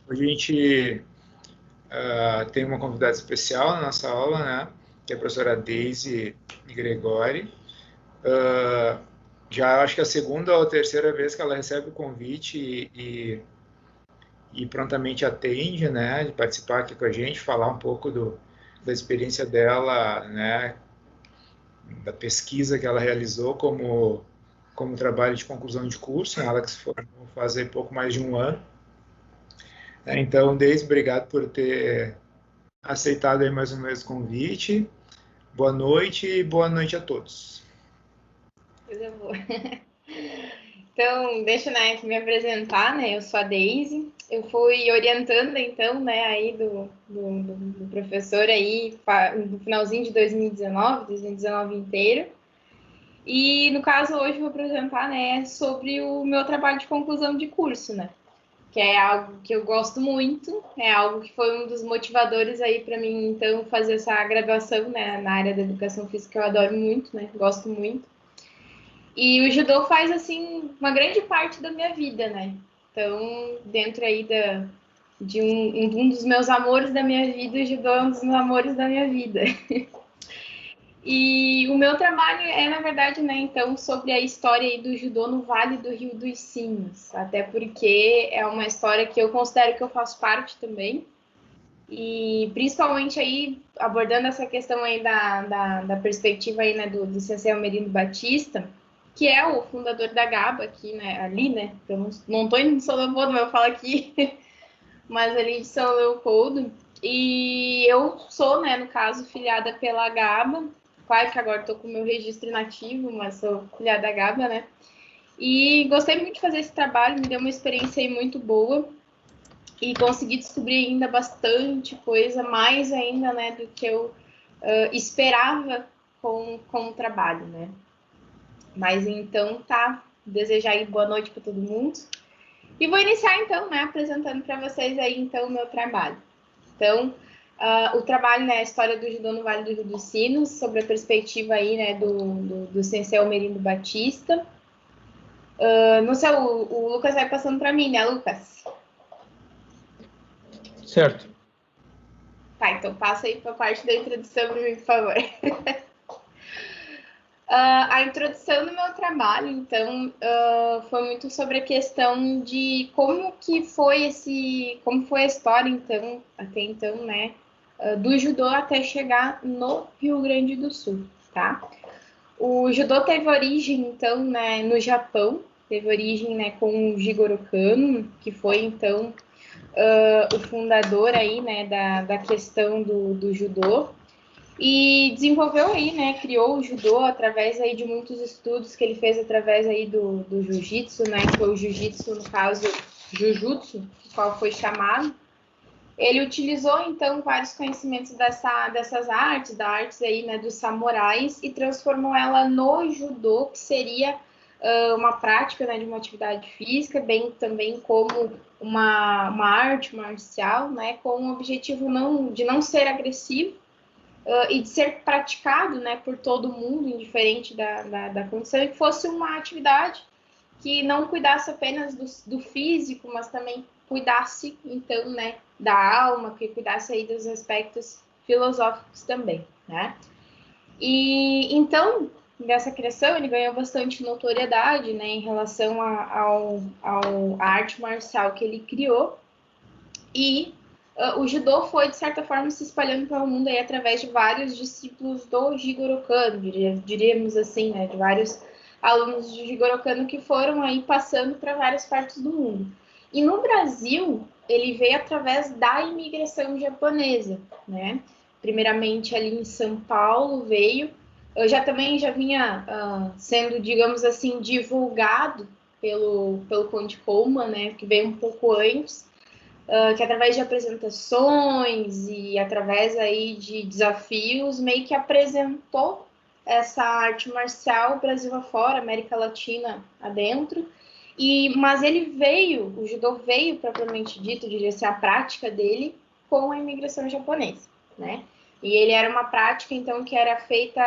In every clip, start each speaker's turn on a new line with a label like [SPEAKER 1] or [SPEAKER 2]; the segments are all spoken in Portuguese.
[SPEAKER 1] Hoje a gente tem uma convidada especial na nossa aula, né? Que é a professora Daisy Gregori. Já acho que é a segunda ou terceira vez que ela recebe o convite e prontamente atende, né? De participar aqui com a gente, falar um pouco da experiência dela, né? Da pesquisa que ela realizou como trabalho de conclusão de curso, né? Ela que se formou faz pouco mais de um ano. Então, Deise, obrigado por ter aceitado aí mais um mês o convite. Boa noite e boa noite a todos.
[SPEAKER 2] Coisa boa. Então, deixa, né, me apresentar, né? Eu sou a Daisy. Eu fui orientando, então, né, aí do professor aí no finalzinho de 2019 inteiro. E, no caso, hoje eu vou apresentar, né, sobre o meu trabalho de conclusão de curso, né? Que é algo que eu gosto muito, é algo que foi um dos motivadores aí para mim, então, fazer essa graduação, né, na área da educação física, que eu adoro muito, né, gosto muito. E o judô faz, assim, uma grande parte da minha vida, né? Então, dentro aí de um dos meus amores da minha vida, o judô é um dos meus amores da minha vida. E o meu trabalho é, na verdade, né, então, sobre a história aí do judô no Vale do Rio dos Sinos, até porque é uma história que eu considero que eu faço parte também, e principalmente aí, abordando essa questão aí da perspectiva aí, né, do Sensei Almerino Batista, que é o fundador da GABA aqui, né, ali, né, eu não tô em São Leopoldo, mas eu falo aqui, mas ali de São Leopoldo, e eu sou, né, no caso, filiada pela GABA. Claro que agora estou com o meu registro inativo, mas sou filiada da GABA, né? E gostei muito de fazer esse trabalho, me deu uma experiência aí muito boa e consegui descobrir ainda bastante coisa, mais ainda, né, do que eu esperava com o trabalho, né? Mas então tá, desejar aí boa noite para todo mundo. E vou iniciar então, né, apresentando para vocês aí então o meu trabalho. Então, o trabalho, né, a história do judô no Vale do Rio dos Sinos, sobre a perspectiva aí, né, do Sensei Almerino Batista. Não sei, o Lucas vai passando para mim, né, Lucas?
[SPEAKER 3] Certo.
[SPEAKER 2] Tá, então passa aí para a parte da introdução para mim, por favor. A introdução do meu trabalho, então, foi muito sobre a questão de como foi a história, então, até então, né, do judô até chegar no Rio Grande do Sul, tá? O judô teve origem, então, né, no Japão, teve origem, né, com o Jigoro Kano, que foi, então, o fundador aí, né, da questão do judô, e desenvolveu aí, né, criou o judô através aí de muitos estudos que ele fez através aí do jiu-jitsu, né, que foi o jiu-jitsu, no caso, jujutsu, qual foi chamado. Ele utilizou, então, vários conhecimentos dessas artes, da artes aí, né, dos samurais, e transformou ela no judô, que seria uma prática, né, de uma atividade física, bem também como uma arte marcial, né, com o objetivo de não ser agressivo, e de ser praticado, né, por todo mundo, indiferente da condição, e que fosse uma atividade que não cuidasse apenas do físico, mas também cuidasse, então, né, da alma, que cuidasse aí dos aspectos filosóficos também, né? E, então, nessa criação, ele ganhou bastante notoriedade, né, em relação à arte marcial que ele criou, e o judô foi, de certa forma, se espalhando pelo mundo aí através de vários discípulos do Jigoro Kano, diríamos assim, né, de vários alunos de Jigoro Kano que foram aí passando para várias partes do mundo. E no Brasil, ele veio através da imigração japonesa, né? Primeiramente ali em São Paulo veio, eu já vinha sendo, digamos assim, divulgado pelo Conde Coleman, né, que veio um pouco antes, que através de apresentações e através aí de desafios, meio que apresentou essa arte marcial Brasil afora, América Latina adentro. Mas o judô veio propriamente dito, diria assim, a prática dele com a imigração japonesa, né? E ele era uma prática, então, que era feita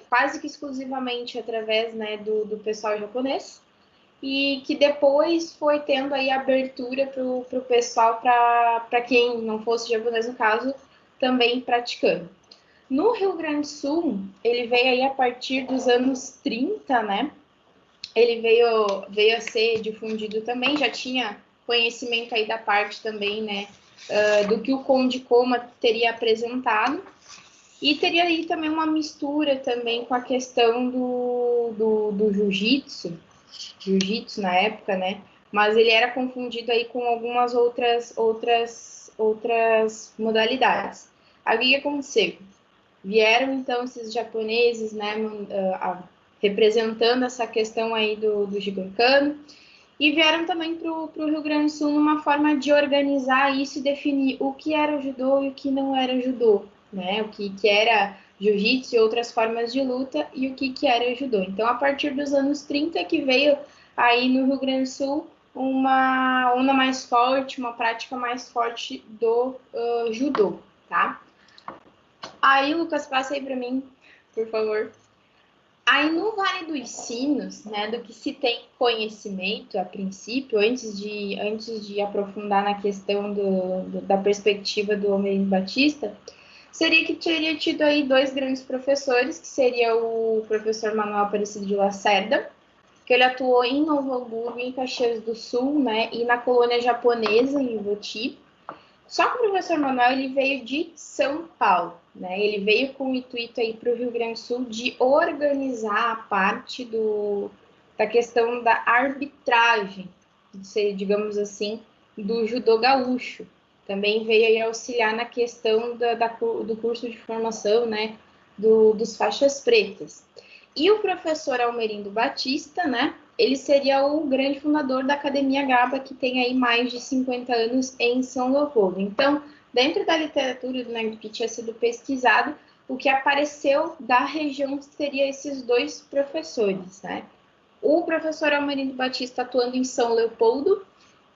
[SPEAKER 2] quase que exclusivamente através, né, do pessoal japonês. e que depois foi tendo aí abertura para o pessoal, para quem não fosse japonês no caso, também praticando. No Rio Grande do Sul, ele veio aí a partir dos anos 30, né? Ele veio a ser difundido também, já tinha conhecimento aí da parte também, né, do que o Conde Koma teria apresentado, e teria aí também uma mistura também com a questão do jiu-jitsu na época, né, mas ele era confundido aí com algumas outras modalidades. Aí o que aconteceu? Vieram então esses japoneses, né, representando essa questão aí do Jigonkano, e vieram também para o Rio Grande do Sul numa forma de organizar isso e definir o que era o judô e o que não era judô, né? O que era jiu-jitsu e outras formas de luta e o que era judô. Então, a partir dos anos 30 que veio aí no Rio Grande do Sul uma onda mais forte, uma prática mais forte do judô, tá? Aí, Lucas, passa aí para mim, por favor. Aí no Vale dos Sinos, né, do que se tem conhecimento a princípio, antes de aprofundar na questão da perspectiva do Almerindo Batista, seria que teria tido aí dois grandes professores, que seria o professor Manuel Aparecido de Lacerda, que ele atuou em Novo Hamburgo, em Caxias do Sul, né, e na colônia japonesa, em Ivoti. Só que o professor Manuel ele veio de São Paulo, né? Ele veio com o intuito aí para o Rio Grande do Sul de organizar a parte da questão da arbitragem, digamos assim, do judô gaúcho. Também veio aí auxiliar na questão do curso de formação, né? Dos faixas pretas. E o professor Almerindo Batista, né? Ele seria o grande fundador da Academia GABA, que tem aí mais de 50 anos em São Leopoldo. Então, dentro da literatura do que tinha sido pesquisado, o que apareceu da região seria esses dois professores, né? O professor Almerindo Batista atuando em São Leopoldo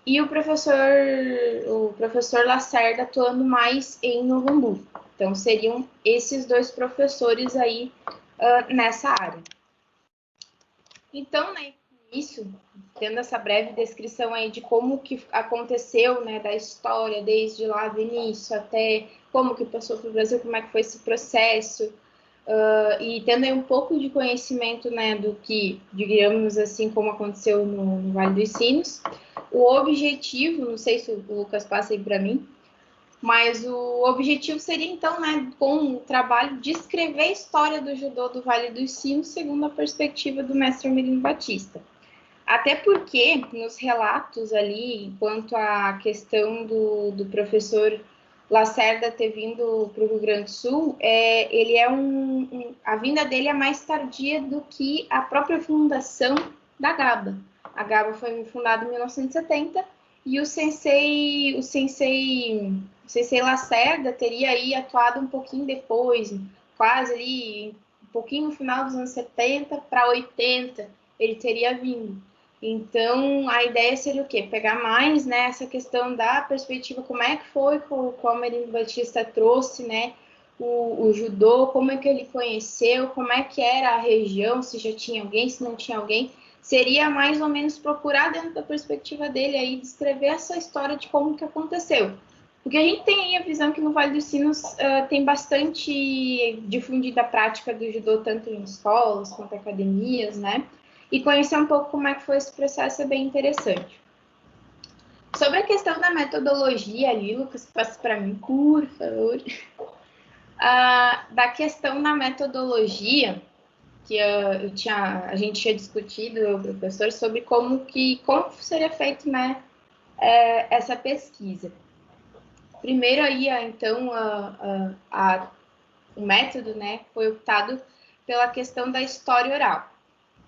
[SPEAKER 2] e o professor Lacerda atuando mais em Novo Hamburgo. Então, seriam esses dois professores aí nessa área. Então, né, isso, tendo essa breve descrição aí de como que aconteceu, né, da história, desde lá do início até como que passou para o Brasil, como é que foi esse processo, e tendo aí um pouco de conhecimento, né, do que, digamos assim, como aconteceu no Vale dos Sinos, o objetivo, não sei se o Lucas passa aí para mim, mas o objetivo seria, então, né, com o trabalho, de escrever a história do judô do Vale dos Sinos segundo a perspectiva do mestre Almerindo Batista. Até porque, nos relatos ali, quanto à questão do professor Lacerda ter vindo para o Rio Grande do Sul, ele a vinda dele é mais tardia do que a própria fundação da GABA. A GABA foi fundada em 1970 e o sensei Lacerda teria aí atuado um pouquinho depois, quase ali, um pouquinho no final dos anos 70 para 80, ele teria vindo. Então, a ideia seria o quê? Pegar mais, né, essa questão da perspectiva, como é que foi que o Almerindo Batista trouxe, né, o judô, como é que ele conheceu, como é que era a região, se já tinha alguém, se não tinha alguém. Seria mais ou menos procurar dentro da perspectiva dele aí, descrever essa história de como que aconteceu. Porque a gente tem aí a visão que no Vale dos Sinos tem bastante difundida a prática do judô, tanto em escolas quanto em academias, né? E conhecer um pouco como é que foi esse processo é bem interessante. Sobre a questão da metodologia ali, Lucas, passa para mim, por favor. Da questão da metodologia, que a gente tinha discutido, eu, professor, sobre como seria feito, né, essa pesquisa. Primeiro aí, então, o método, né, foi optado pela questão da história oral,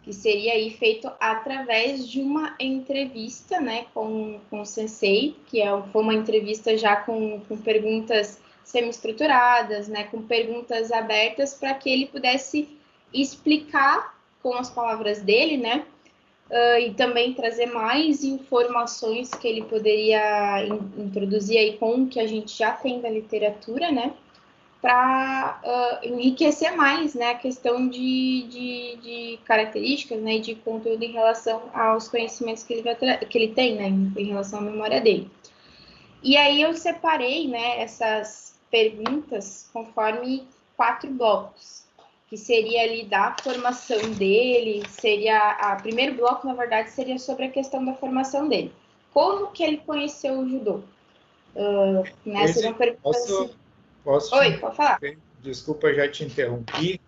[SPEAKER 2] que seria aí feito através de uma entrevista, né, com o sensei, que foi uma entrevista já com perguntas semi-estruturadas, né, com perguntas abertas para que ele pudesse explicar com as palavras dele, né, e também trazer mais informações que ele poderia introduzir aí com o que a gente já tem da literatura, né, para enriquecer mais, né, a questão de características, né, e de conteúdo em relação aos conhecimentos que ele tem, né, em relação à memória dele. E aí eu separei, né, essas perguntas conforme 4 blocos, que seria ali da formação dele, o primeiro bloco, na verdade, seria sobre a questão da formação dele. Como que ele conheceu o judô? Né, seriam perguntas assim.
[SPEAKER 1] Posso
[SPEAKER 2] Oi, pode falar.
[SPEAKER 1] Desculpa, já te interrompi,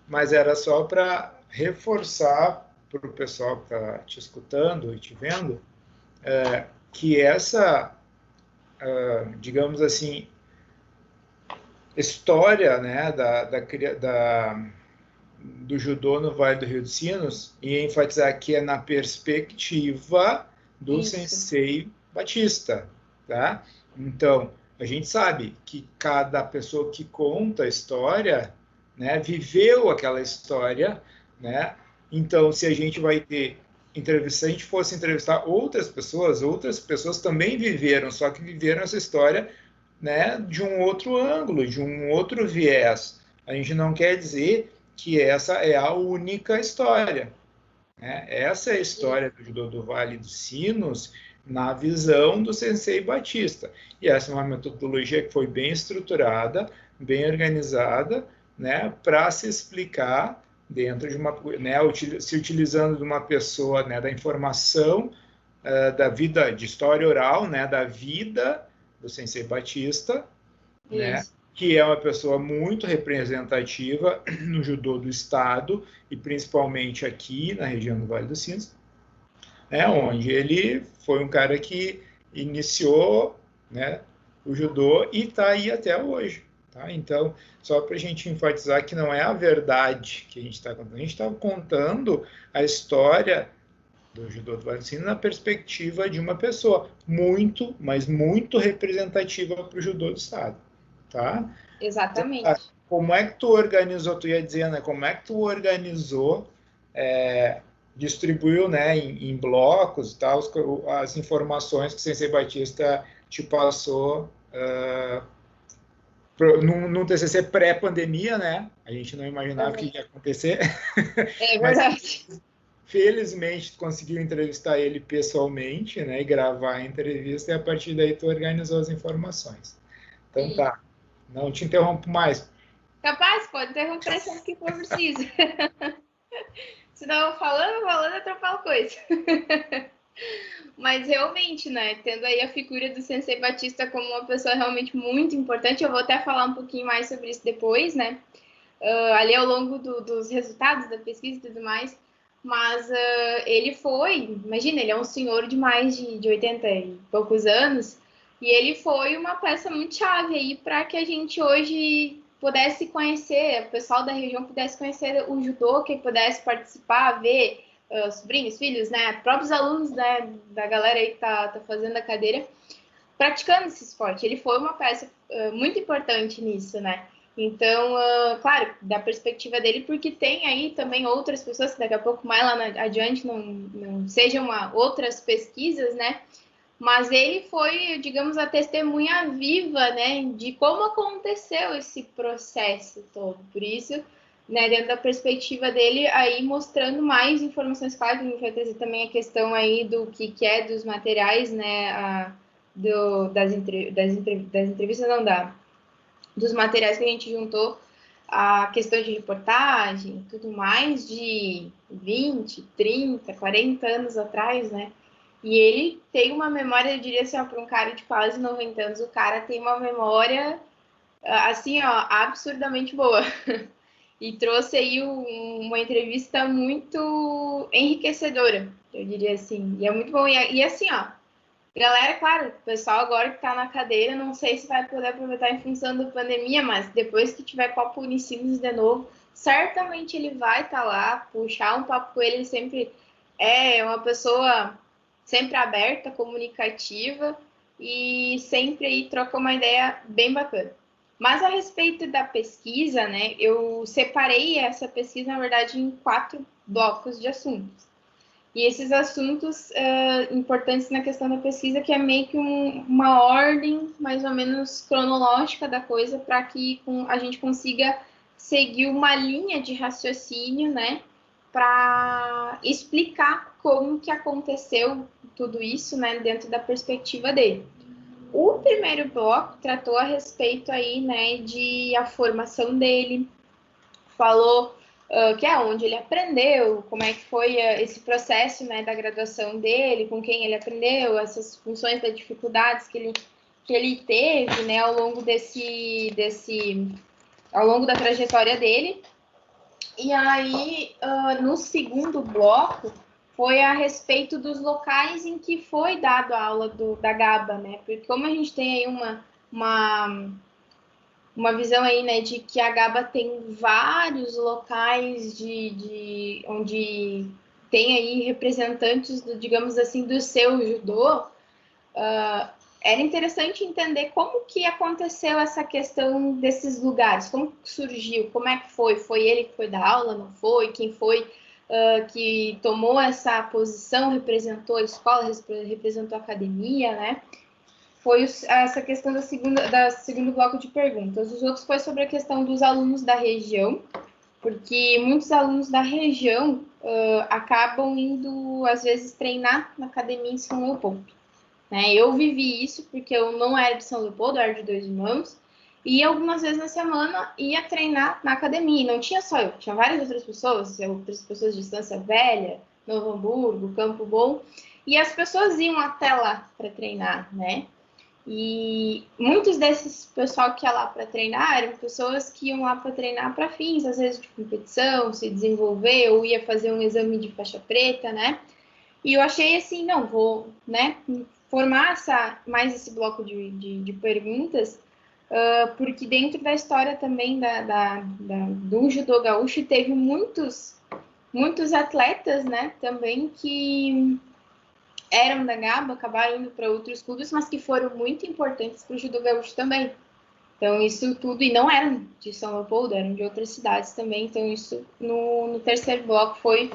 [SPEAKER 1] mas era só para reforçar para o pessoal que está te escutando e te vendo, que essa, digamos assim, história, né, do judô no Vale do Rio dos Sinos, e enfatizar que é na perspectiva do Sensei Batista, tá? Então, a gente sabe que cada pessoa que conta a história, né, viveu aquela história, né? Então, se a gente vai ter entrevista, se a gente fosse entrevistar outras pessoas também viveram, só que viveram essa história, né, de um outro ângulo, de um outro viés. A gente não quer dizer que essa é a única história, né? Essa é a história do judô do Vale dos Sinos na visão do Sensei Batista. E essa é uma metodologia que foi bem estruturada, bem organizada, né, para se explicar dentro de uma, né, se utilizando de uma pessoa, né, da informação da vida, de história oral, né, da vida do Sensei Batista, né, que é uma pessoa muito representativa no judô do estado e principalmente aqui na região do Vale dos Sinos, né, onde ele foi um cara que iniciou, né, o judô e está aí até hoje. Tá? Então, só para a gente enfatizar que não é a verdade que a gente está contando, a gente está contando a história do judô do Vale dos Sinos na perspectiva de uma pessoa muito, mas muito representativa para o judô do estado. Tá?
[SPEAKER 2] Exatamente.
[SPEAKER 1] Como é que tu organizou, tu ia dizer, né? Como é que tu organizou, distribuiu, né, em blocos e tal, as informações que o Sensei Batista te passou num TCC pré-pandemia, né? A gente não imaginava que ia acontecer.
[SPEAKER 2] É verdade.
[SPEAKER 1] Mas, felizmente, tu conseguiu entrevistar ele pessoalmente, né, e gravar a entrevista, e a partir daí tu organizou as informações. Então tá, não te interrompo mais.
[SPEAKER 2] Capaz, pode interromper sempre que for preciso. Senão, falando, atrapalha coisa. Mas realmente, né, tendo aí a figura do Sensei Batista como uma pessoa realmente muito importante, eu vou até falar um pouquinho mais sobre isso depois, né, ali ao longo dos resultados da pesquisa e tudo mais, mas ele foi, imagina, ele é um senhor de mais de 80 e poucos anos, e ele foi uma peça muito chave aí para que a gente hoje pudesse conhecer, o pessoal da região pudesse conhecer o judô, que pudesse participar, ver sobrinhos, filhos, né, próprios alunos, né, da galera aí que tá fazendo a cadeira, praticando esse esporte. Ele foi uma peça muito importante nisso, né? Então, claro, da perspectiva dele, porque tem aí também outras pessoas que daqui a pouco mais lá adiante não sejam outras pesquisas, né? Mas ele foi, digamos, a testemunha viva, né, de como aconteceu esse processo todo. Por isso, né, dentro da perspectiva dele, aí mostrando mais informações, claro, que a gente vai trazer também a questão aí do que é dos materiais, né, das entrevistas, não dá, dos materiais que a gente juntou, a questão de reportagem, tudo mais de 20, 30, 40 anos atrás, né? E ele tem uma memória, eu diria assim, para um cara de quase 90 anos, o cara tem uma memória, assim, ó, absurdamente boa. E trouxe aí uma entrevista muito enriquecedora, eu diria assim. E é muito bom. E assim, ó, galera, claro, o pessoal agora que tá na cadeira, não sei se vai poder aproveitar em função da pandemia, mas depois que tiver Copa Unicinos de novo, certamente ele vai estar lá, puxar um papo com ele, sempre é uma pessoa sempre aberta, comunicativa e sempre aí troca uma ideia bem bacana. Mas a respeito da pesquisa, né, eu separei essa pesquisa, na verdade, em 4 blocos de assuntos. E esses assuntos importantes na questão da pesquisa, que é meio que uma ordem mais ou menos cronológica da coisa, para que a gente consiga seguir uma linha de raciocínio, né, para explicar como que aconteceu tudo isso, né, dentro da perspectiva dele. O primeiro bloco tratou a respeito aí, né, de a formação dele, falou que é onde ele aprendeu, como é que foi esse processo, né, da graduação dele, com quem ele aprendeu, essas funções das dificuldades que ele teve, né, ao longo ao longo da trajetória dele. E aí, no segundo bloco, foi a respeito dos locais em que foi dado a aula da GABA, né? Porque como a gente tem aí uma visão aí, né, de que a GABA tem vários locais onde tem aí representantes, digamos assim, do seu judô, era interessante entender como que aconteceu essa questão desses lugares, como surgiu, como é que foi? Foi ele que foi dar aula, não foi? Quem foi que tomou essa posição, representou a escola, representou a academia, né? Foi essa questão do segundo bloco de perguntas. Os outros foi sobre a questão dos alunos da região, porque muitos alunos da região acabam indo, às vezes, treinar na academia em São Leopoldo. Né? Eu vivi isso porque eu não era de São Leopoldo, eu era de Dois Irmãos, e algumas vezes na semana ia treinar na academia. Não tinha só eu, tinha várias outras pessoas de Estância Velha, Novo Hamburgo, Campo Bom, e as pessoas iam até lá para treinar, né? E muitos desses pessoal que ia lá para treinar eram pessoas que iam lá para treinar para fins, às vezes de competição, se desenvolver, ou ia fazer um exame de faixa preta, né? E eu achei assim, não, vou, né, formar mais esse bloco de perguntas, porque dentro da história também do judô gaúcho teve muitos atletas, né, também que eram da GABA, acabaram indo para outros clubes, mas que foram muito importantes para o judô gaúcho também. Então, isso tudo, e não eram de São Leopoldo, eram de outras cidades também. Então, isso no terceiro bloco foi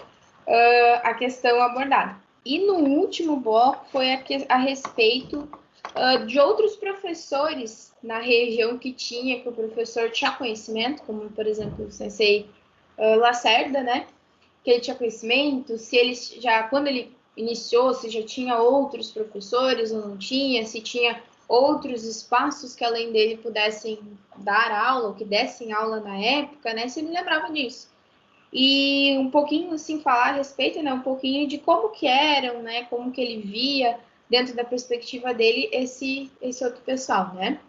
[SPEAKER 2] a questão abordada. E no último bloco foi a respeito de outros professores na região que o professor tinha conhecimento, como, por exemplo, o sensei Lacerda, né? Que ele tinha conhecimento, se ele já, quando ele iniciou, se já tinha outros professores ou não tinha, se tinha outros espaços que além dele pudessem dar aula, ou que dessem aula na época, né? Se ele lembrava disso. E um pouquinho, assim, falar a respeito, né? Um pouquinho de como que eram, né? Como que ele via, dentro da perspectiva dele, esse outro pessoal, né?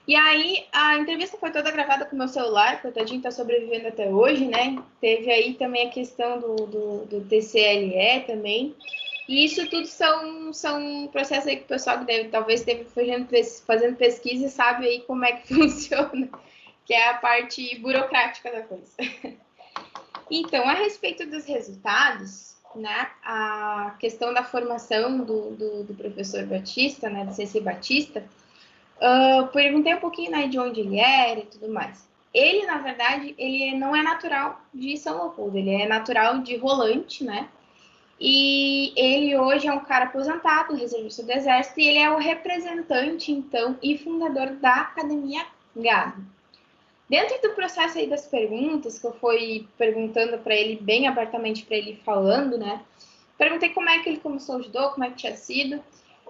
[SPEAKER 2] E aí, a entrevista foi toda gravada com o meu celular, coitadinho, tá sobrevivendo até hoje, né? Teve aí também a questão do TCLE também. E isso tudo são processos aí que o pessoal que talvez esteja fazendo pesquisa e sabe aí como é que funciona, que é a parte burocrática da coisa. Então, a respeito dos resultados, né, a questão da formação do professor Batista, né, do Sensei Batista, perguntei um pouquinho, né, de onde ele era e tudo mais. Ele, na verdade, ele não é natural de São Leopoldo, ele é natural de Rolante, né? E ele hoje é um cara aposentado, reservista do Exército, e ele é o representante, então, e fundador da Academia GABA. Dentro do processo aí das perguntas, que eu fui perguntando para ele, bem abertamente para ele, falando, né? Perguntei como é que ele começou o judô, como é que tinha sido.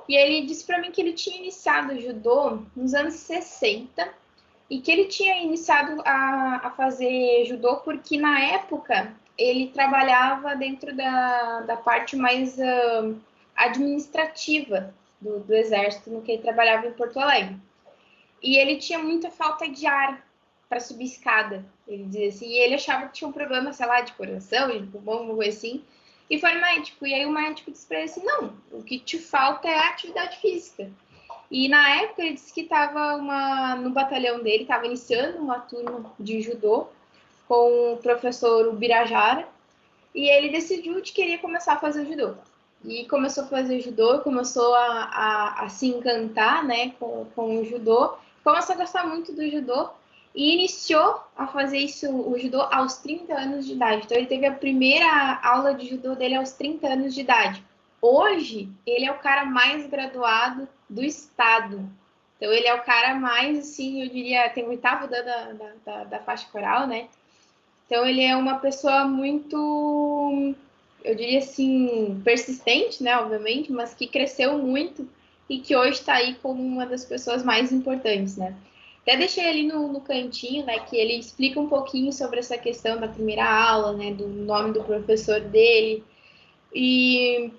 [SPEAKER 2] E ele disse para mim que ele tinha iniciado o judô nos anos 60 e que ele tinha iniciado a fazer judô porque, na época, ele trabalhava dentro da parte mais administrativa do Exército, no que ele trabalhava em Porto Alegre. E ele tinha muita falta de ar para subir escada, ele dizia assim, e ele achava que tinha um problema, sei lá, de coração, de pulmão, alguma coisa assim, e foi no médico, e aí o médico disse para ele assim, não, o que te falta é a atividade física. E na época ele disse que estava no batalhão dele, estava iniciando uma turma de judô com o professor Ubirajara, e ele decidiu que queria começar a fazer judô. E começou a fazer judô, começou a se encantar, né, com o judô, começou a gostar muito do judô, e iniciou a fazer isso, o judô, aos 30 anos de idade. Então, ele teve a primeira aula de judô dele aos 30 anos de idade. Hoje, ele é o cara mais graduado do estado. Então, ele é o cara mais, assim, eu diria, tem o 8º dan da faixa coral, né? Então, ele é uma pessoa muito, eu diria assim, persistente, né, obviamente, mas que cresceu muito e que hoje está aí como uma das pessoas mais importantes, né? Até deixei ali no cantinho, né, que ele explica um pouquinho sobre essa questão da primeira aula, né, do nome do professor dele, e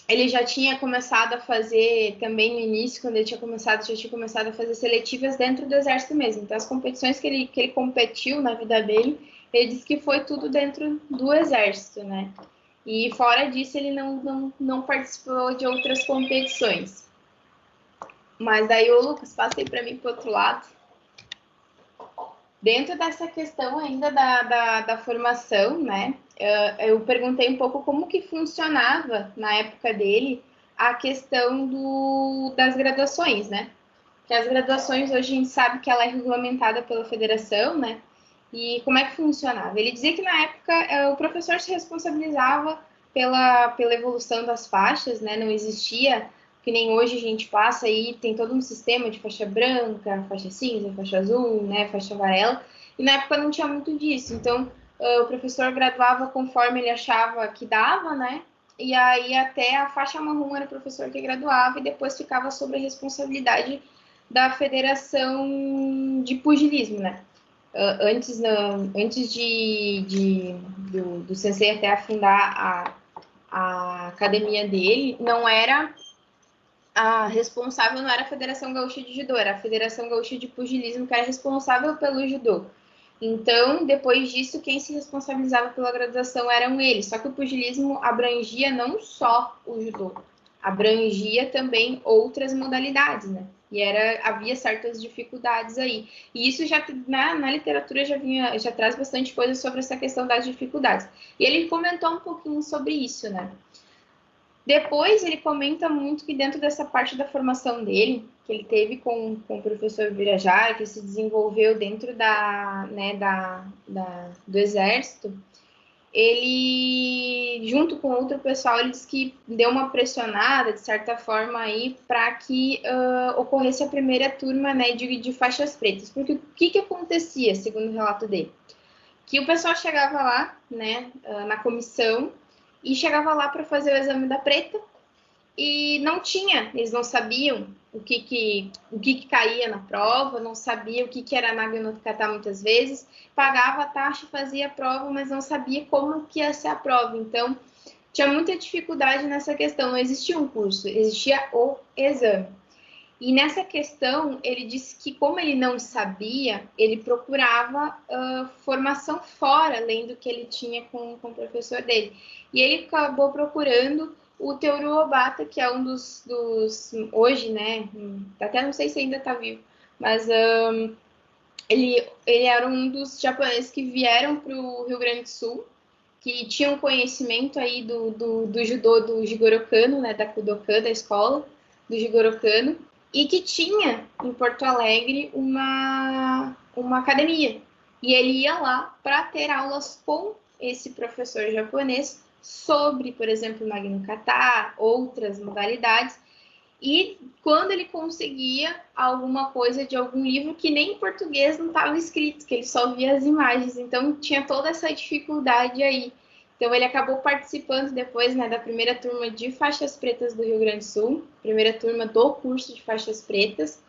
[SPEAKER 2] ele já tinha começado a fazer, também no início, quando ele tinha começado, já tinha começado a fazer seletivas dentro do exército mesmo. Então, as competições que ele competiu na vida dele, ele disse que foi tudo dentro do exército, né? E fora disso, ele não participou de outras competições. Mas daí, o Lucas, passei para mim para o outro lado. Dentro dessa questão ainda da formação, né? Eu perguntei um pouco como que funcionava na época dele a questão das graduações, né? Que as graduações hoje a gente sabe que ela é regulamentada pela federação, né? E como é que funcionava? Ele dizia que na época o professor se responsabilizava pela evolução das faixas, né? Não existia, que nem hoje a gente passa aí, tem todo um sistema de faixa branca, faixa cinza, faixa azul, né? Faixa amarela. E na época não tinha muito disso. Então, o professor graduava conforme ele achava que dava, né? E aí até a faixa marrom era o professor que graduava e depois ficava sob a responsabilidade da Federação de Pugilismo, né? Antes do Sensei até afundar a academia dele, não era a responsável, não era a Federação Gaúcha de Judô, era a Federação Gaúcha de Pugilismo que era responsável pelo judô. Então, depois disso, quem se responsabilizava pela graduação eram eles. Só que o pugilismo abrangia não só o judô, abrangia também outras modalidades, né? E havia certas dificuldades aí. E isso já na literatura já traz bastante coisa sobre essa questão das dificuldades. E ele comentou um pouquinho sobre isso, né? Depois ele comenta muito que dentro dessa parte da formação dele, que ele teve com o professor Virajara, que se desenvolveu dentro do exército, ele, junto com outro pessoal, ele disse que deu uma pressionada, de certa forma, aí, para que ocorresse a primeira turma, né, de faixas pretas. Porque o que acontecia, segundo o relato dele? Que o pessoal chegava lá, né, na comissão, e chegava lá para fazer o exame da preta, e não tinha, eles não sabiam o que caía na prova, não sabia o que era Nagano no Kata muitas vezes, pagava a taxa, fazia a prova, mas não sabia como que ia ser a prova. Então, tinha muita dificuldade nessa questão, não existia um curso, existia o exame. E nessa questão, ele disse que como ele não sabia, ele procurava formação fora, além do que ele tinha com o professor dele. E ele acabou procurando o Toru Obata, que é um dos hoje, né, até não sei se ainda está vivo, mas ele era um dos japoneses que vieram para o Rio Grande do Sul, que tinham conhecimento aí do judô do Jigoro Kano, né, da Kudokan, da escola do Jigoro Kano, e que tinha em Porto Alegre uma academia. E ele ia lá para ter aulas com esse professor japonês sobre, por exemplo, Nagano Kata, outras modalidades, e quando ele conseguia alguma coisa de algum livro que nem em português não estava escrito, que ele só via as imagens, então tinha toda essa dificuldade aí. Então ele acabou participando depois, né, da primeira turma de faixas pretas do Rio Grande do Sul, primeira turma do curso de faixas pretas,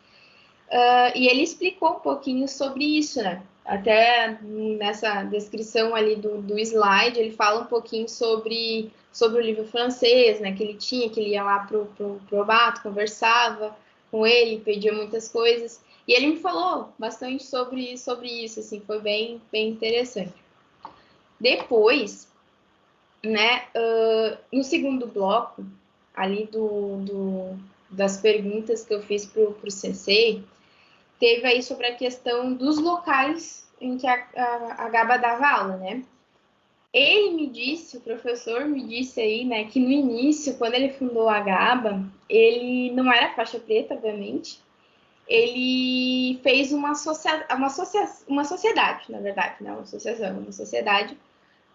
[SPEAKER 2] e ele explicou um pouquinho sobre isso, né? Até nessa descrição ali do slide, ele fala um pouquinho sobre o livro francês, né? Que ele tinha, que ele ia lá pro Obato, conversava com ele, pedia muitas coisas. E ele me falou bastante sobre isso, assim, foi bem interessante. Depois, né, no segundo bloco, ali das perguntas que eu fiz pro sensei, teve aí sobre a questão dos locais em que a GABA dava aula, né? Ele me disse, o professor me disse aí, né, que no início, quando ele fundou a GABA, ele não era faixa preta, obviamente, ele fez uma sociedade, na verdade, não uma associação, uma sociedade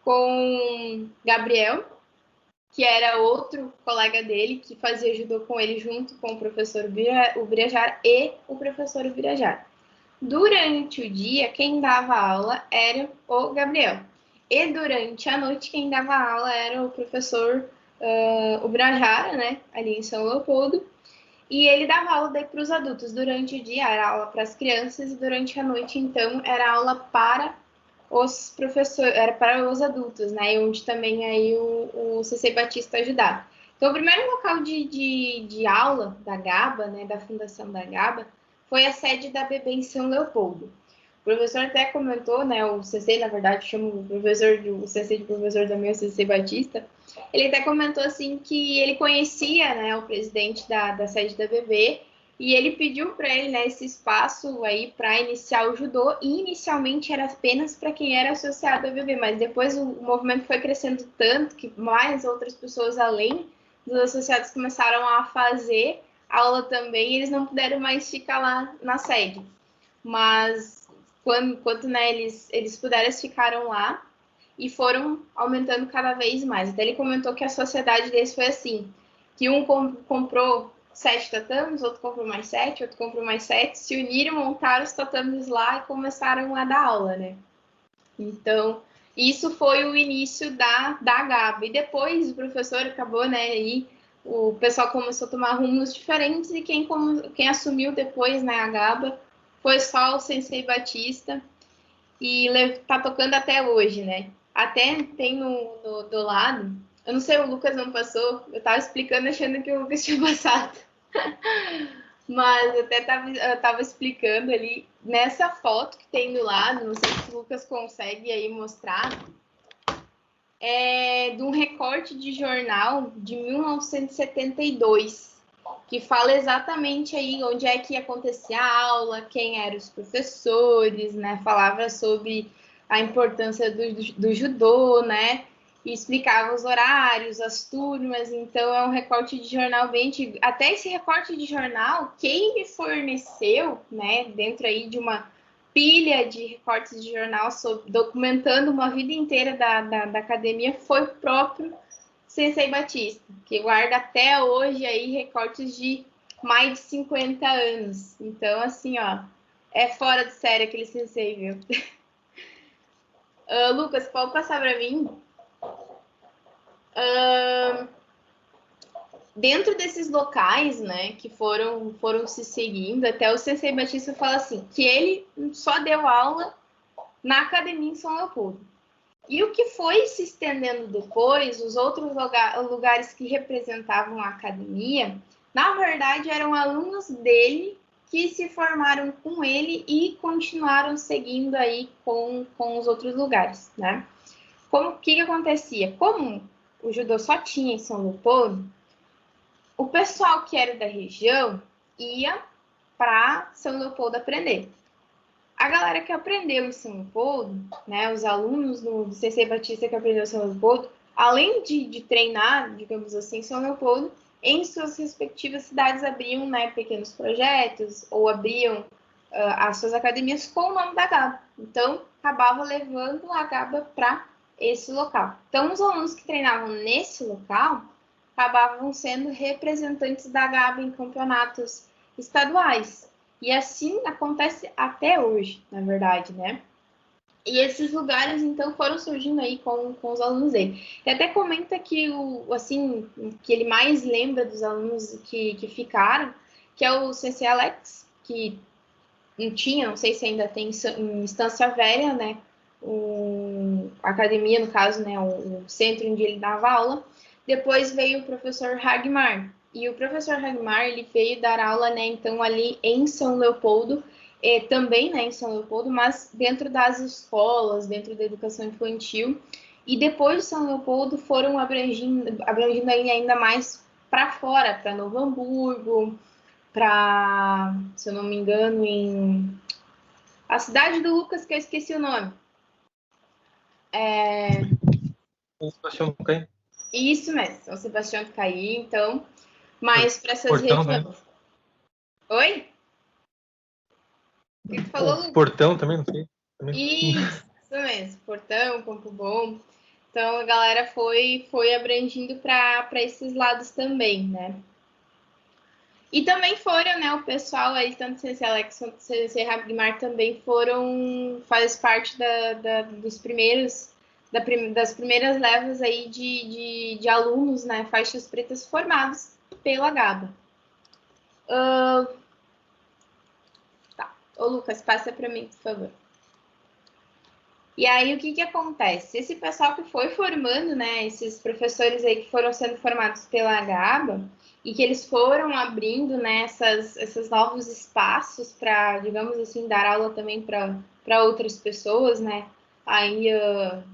[SPEAKER 2] com Gabriel, que era outro colega dele, que fazia judô com ele junto com o professor Ubirajara e o professor Ubirajara. Durante o dia, quem dava aula era o Gabriel. E durante a noite, quem dava aula era o professor Ubirajara, né, ali em São Leopoldo. E ele dava aula daí para os adultos. Durante o dia era aula para as crianças e durante a noite, então, era aula para os professores, era para os adultos, né? Onde também aí o CC Batista ajudava. Então, o primeiro local de aula da GABA, né, da Fundação da GABA, foi a sede da BB em São Leopoldo. O professor até comentou, né, o CC, na verdade, chama o CC de professor também, o CC Batista, ele até comentou, assim, que ele conhecia, né, o presidente da sede da BB, e ele pediu para ele, né, esse espaço aí para iniciar o judô, e inicialmente era apenas para quem era associado à BB, mas depois o movimento foi crescendo tanto que mais outras pessoas além dos associados começaram a fazer aula também, e eles não puderam mais ficar lá na sede. Mas quando né, eles puderam, eles ficaram lá e foram aumentando cada vez mais. Até ele comentou que a sociedade deles foi assim, que um comprou 7 tatames, outro comprou mais 7, outro comprou mais 7, se uniram, montaram os tatames lá e começaram a dar aula, né? Então, isso foi o início da GABA. E depois o professor acabou, né, e o pessoal começou a tomar rumos diferentes e quem assumiu depois, né, a GABA foi só o Sensei Batista e tá tocando até hoje, né? Até tem do lado, eu não sei, o Lucas não passou, eu tava explicando achando que o Lucas tinha passado. Mas eu até tava explicando ali, nessa foto que tem do lado, não sei se o Lucas consegue aí mostrar, é de um recorte de jornal de 1972, que fala exatamente aí onde é que acontecia a aula, quem eram os professores, né? Falava sobre a importância do judô, né? E explicava os horários, as turmas. Então, é um recorte de jornal bem antigo. Até esse recorte de jornal, quem me forneceu, né? Dentro aí de uma pilha de recortes de jornal documentando uma vida inteira da academia, foi o próprio Sensei Batista, que guarda até hoje aí recortes de mais de 50 anos. Então, assim, ó, é fora de série aquele Sensei, viu? Lucas, pode passar para mim? Dentro desses locais, né, que foram se seguindo, até o Sensei Batista fala assim, que ele só deu aula na academia em São Leopoldo. E o que foi se estendendo depois, os outros lugares que representavam a academia, na verdade eram alunos dele que se formaram com ele e continuaram seguindo aí com os outros lugares, né? O que acontecia? Como o judô só tinha em São Leopoldo, o pessoal que era da região ia para São Leopoldo aprender. A galera que aprendeu em São Leopoldo, né, os alunos do CC Batista que aprendeu em São Leopoldo, além de treinar, digamos assim, em São Leopoldo, em suas respectivas cidades abriam, né, pequenos projetos ou abriam as suas academias com o nome da GABA. Então, acabava levando a GABA para esse local. Então, os alunos que treinavam nesse local acabavam sendo representantes da GABA em campeonatos estaduais. E assim acontece até hoje, na verdade, né? E esses lugares, então, foram surgindo aí com os alunos dele. E até comenta que que ele mais lembra dos alunos que ficaram, que é o Sensei Alex, que não sei se ainda tem em Estância Velha, né? A academia, no caso, né? O centro onde ele dava aula. Depois veio o professor Hagmar. E o professor Hagmar, ele veio dar aula, né? Então, ali em São Leopoldo, também, né? Em São Leopoldo, mas dentro das escolas, dentro da educação infantil. E depois de São Leopoldo, foram abrangindo ainda mais para fora, para Novo Hamburgo, para, se eu não me engano, em a cidade do Lucas, que eu esqueci o nome.
[SPEAKER 3] São Sebastião do Caí.
[SPEAKER 2] Isso mesmo, São Sebastião do Caí, então, mais para essas
[SPEAKER 3] Portão,
[SPEAKER 2] regiões.
[SPEAKER 3] né?
[SPEAKER 2] Oi? que tu falou, Lucas?
[SPEAKER 3] Portão também, não sei. Também.
[SPEAKER 2] Isso mesmo, Portão, Campo Bom. Então a galera foi abrangindo para esses lados também, né? E também foram, né, o pessoal aí, tanto o CC Alex quanto o CC Ragmar também faz parte dos primeiros, das primeiras levas aí de alunos, né, faixas pretas formados pela GABA. Tá. Ô, Lucas, passa para mim, por favor. E aí, o que acontece? Esse pessoal que foi formando, né, esses professores aí que foram sendo formados pela GABA, e que eles foram abrindo, né, esses novos espaços para, digamos assim, dar aula também para outras pessoas, né, aí,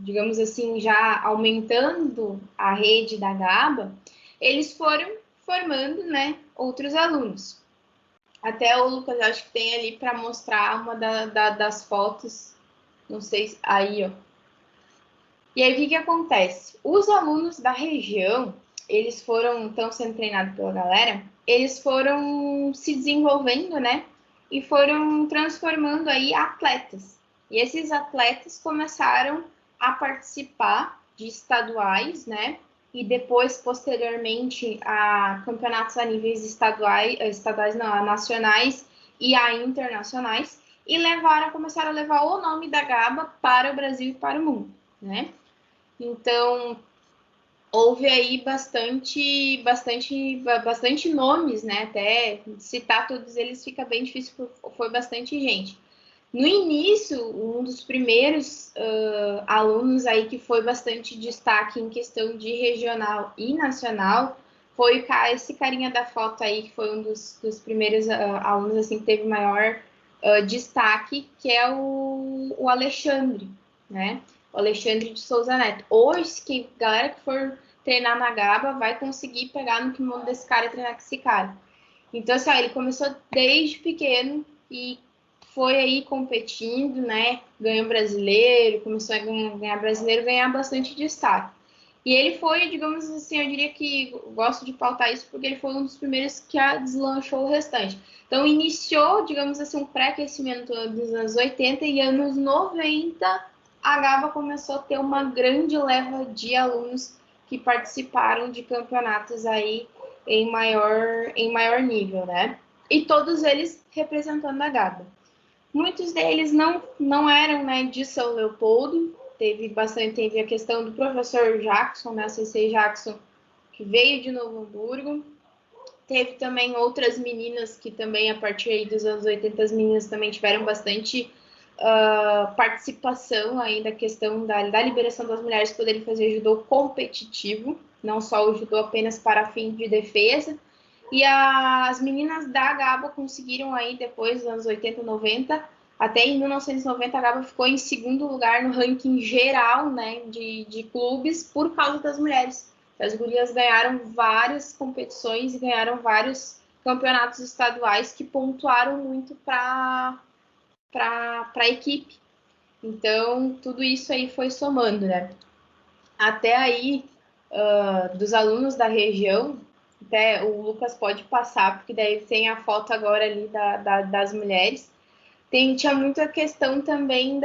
[SPEAKER 2] digamos assim, já aumentando a rede da GABA, eles foram formando, né, outros alunos. Até o Lucas, acho que tem ali para mostrar uma das fotos, não sei se... Aí, ó. E aí, o que acontece? Os alunos da região, eles estão sendo treinados pela galera, eles foram se desenvolvendo, né? E foram transformando aí atletas. E esses atletas começaram a participar de estaduais, né? E depois, posteriormente, a campeonatos a níveis estaduais não, nacionais e a internacionais, e começaram a levar o nome da GABA para o Brasil e para o mundo, né? Então, houve aí bastante nomes, né? Até citar todos eles fica bem difícil, foi bastante gente. No início, um dos primeiros alunos aí que foi bastante destaque em questão de regional e nacional foi esse carinha da foto aí, que foi um dos primeiros alunos assim, que teve maior destaque, que é o Alexandre, né? O Alexandre de Souza Neto. Hoje, que galera que for treinar na GABA vai conseguir pegar no kimono desse cara e treinar com esse cara. Então, assim, ele começou desde pequeno e foi aí competindo, né? Ganhou brasileiro, começou a ganhar brasileiro, ganhar bastante destaque. E ele foi, digamos assim, eu diria que gosto de pautar isso porque ele foi um dos primeiros que deslanchou o restante. Então, iniciou, digamos assim, um pré-aquecimento dos anos 80 e anos 90, a GABA começou a ter uma grande leva de alunos que participaram de campeonatos aí em maior nível, né? E todos eles representando a GABA. Muitos deles não eram, né, de São Leopoldo. Teve a questão do professor Jackson, né, CC Jackson, que veio de Novo Hamburgo. Teve também outras meninas que também, a partir aí dos anos 80, as meninas também tiveram bastante participação aí da questão da liberação das mulheres poderem fazer judô competitivo, não só o judô apenas para fim de defesa. E as meninas da GABA conseguiram aí, depois dos anos 80, 90, até em 1990, a GABA ficou em segundo lugar no ranking geral, né, de clubes por causa das mulheres. As gurias ganharam várias competições e ganharam vários campeonatos estaduais que pontuaram muito para a equipe. Então, tudo isso aí foi somando, né? Até aí, dos alunos da região, até o Lucas pode passar, porque daí tem a foto agora ali das mulheres. Tinha muita questão também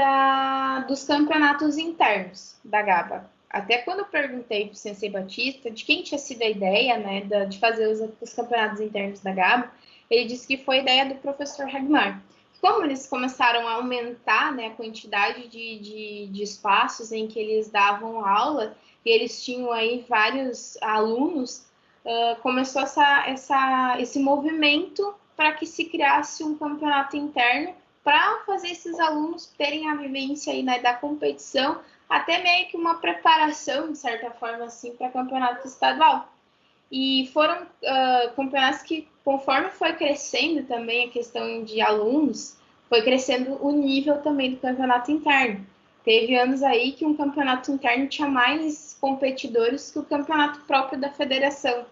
[SPEAKER 2] dos campeonatos internos da GABA. Até quando eu perguntei para o Sensei Batista de quem tinha sido a ideia, né, de fazer os campeonatos internos da GABA, ele disse que foi a ideia do professor Ragmar. Como eles começaram a aumentar, né, a quantidade de espaços em que eles davam aula, e eles tinham aí vários alunos, começou esse movimento para que se criasse um campeonato interno para fazer esses alunos terem a vivência aí, né, da competição, até meio que uma preparação, de certa forma, assim, para campeonato estadual. E foram campeonatos que, conforme foi crescendo também a questão de alunos, foi crescendo o nível também do campeonato interno. Teve anos aí que um campeonato interno tinha mais competidores que o campeonato próprio da federação.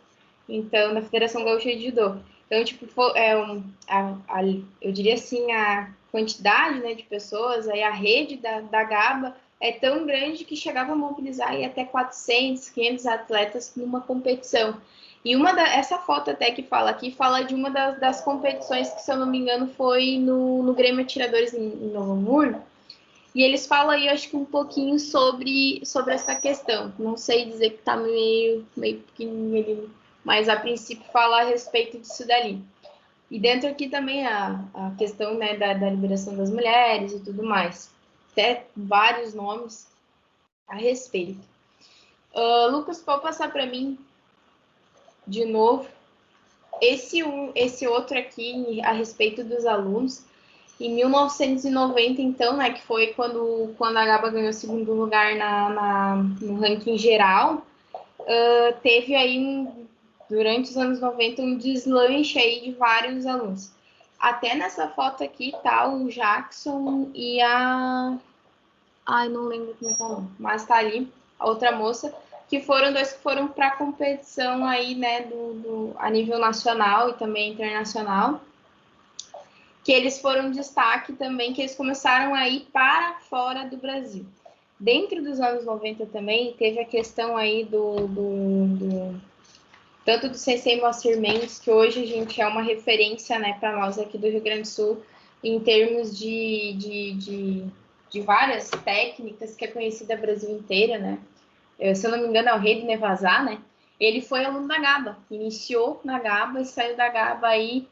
[SPEAKER 2] Então, da Federação Gaúcha de Judô. Então, tipo, eu diria assim, a quantidade, né, de pessoas, aí a rede da GABA é tão grande que chegava a mobilizar aí até 400, 500 atletas numa competição. E essa foto até que fala aqui, fala de uma das competições que, se eu não me engano, foi no Grêmio Atiradores em Novo Hamburgo. E eles falam aí, acho que um pouquinho sobre essa questão. Não sei dizer que tá meio pequenininho ali, mas a princípio fala a respeito disso dali. E dentro aqui também a questão, né, da liberação das mulheres e tudo mais. Até vários nomes a respeito. Lucas, pode passar para mim de novo esse outro aqui a respeito dos alunos. Em 1990, então, né, que foi quando a Gaba ganhou o segundo lugar no ranking geral, teve aí, durante os anos 90, um deslanche aí de vários alunos. Até nessa foto aqui tá o Jackson e a... Ai, não lembro como é que é o nome, mas tá ali a outra moça, que foram dois que foram para a competição aí, né, a nível nacional e também internacional, que eles foram destaque também, que eles começaram a ir para fora do Brasil. Dentro dos anos 90 também, teve a questão aí tanto do Sensei Moacir Mendes, que hoje a gente é uma referência, né, para nós aqui do Rio Grande do Sul, em termos de várias técnicas, que é conhecida Brasil inteira, né? Se eu não me engano, é o Rei do Nevazá, né? Ele foi aluno da GABA, iniciou na GABA e saiu da GABA aí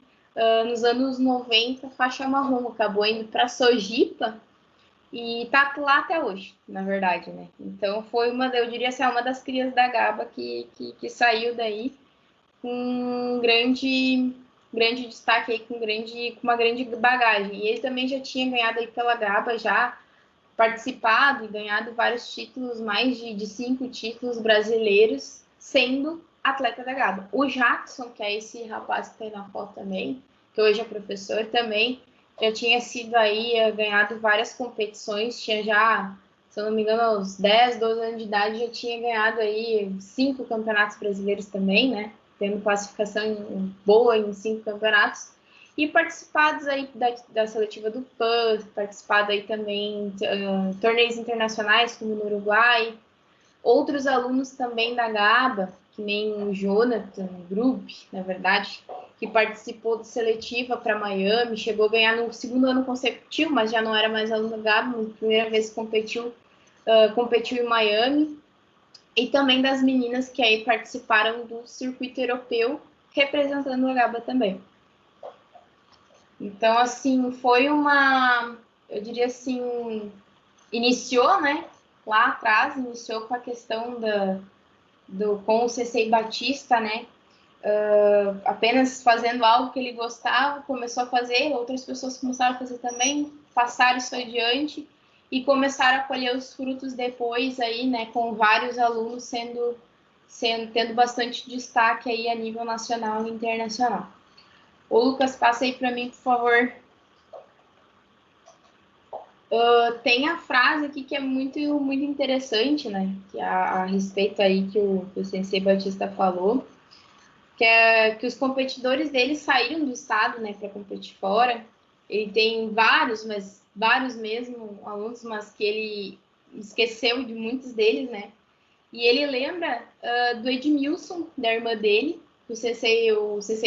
[SPEAKER 2] nos anos 90, faixa marrom, acabou indo para Sojipa e tá lá até hoje, na verdade, né? Então foi eu diria assim, uma das crias da GABA que saiu daí com um grande destaque aí, com uma grande bagagem. E ele também já tinha ganhado aí pela GABA, já participado e ganhado vários títulos, mais de 5 títulos brasileiros, sendo atleta da GABA. O Jackson, que é esse rapaz que tem na foto também, que hoje é professor também, já tinha sido aí, ganhado várias competições, tinha já, se eu não me engano, aos 10, 12 anos de idade, já tinha ganhado aí 5 campeonatos brasileiros também, né? Tendo classificação boa em 5 campeonatos. E participados aí da seletiva do PAN, participado aí também torneios internacionais, como no Uruguai. Outros alunos também da GABA, que nem o Jonathan Group, na verdade, que participou de seletiva para Miami, chegou a ganhar no segundo ano consecutivo, mas já não era mais aluno da GABA, na primeira vez que competiu em Miami. E também das meninas que aí participaram do circuito europeu, representando a GABA também. Então, assim, foi eu diria assim, iniciou, né, lá atrás, iniciou com a questão com o Sensei Batista, né, apenas fazendo algo que ele gostava, começou a fazer, outras pessoas começaram a fazer também, passaram isso adiante e começaram a colher os frutos depois aí, né, com vários alunos tendo bastante destaque aí a nível nacional e internacional. Ô, Lucas, passa aí para mim, por favor. Tem a frase aqui que é muito interessante, né? Que a respeito aí que o Sensei Batista falou, que é que os competidores dele saíram do estado, né, para competir fora. Ele tem vários mesmo alunos, mas que ele esqueceu de muitos deles, né? E ele lembra do Edmilson, da irmã dele, o Sensei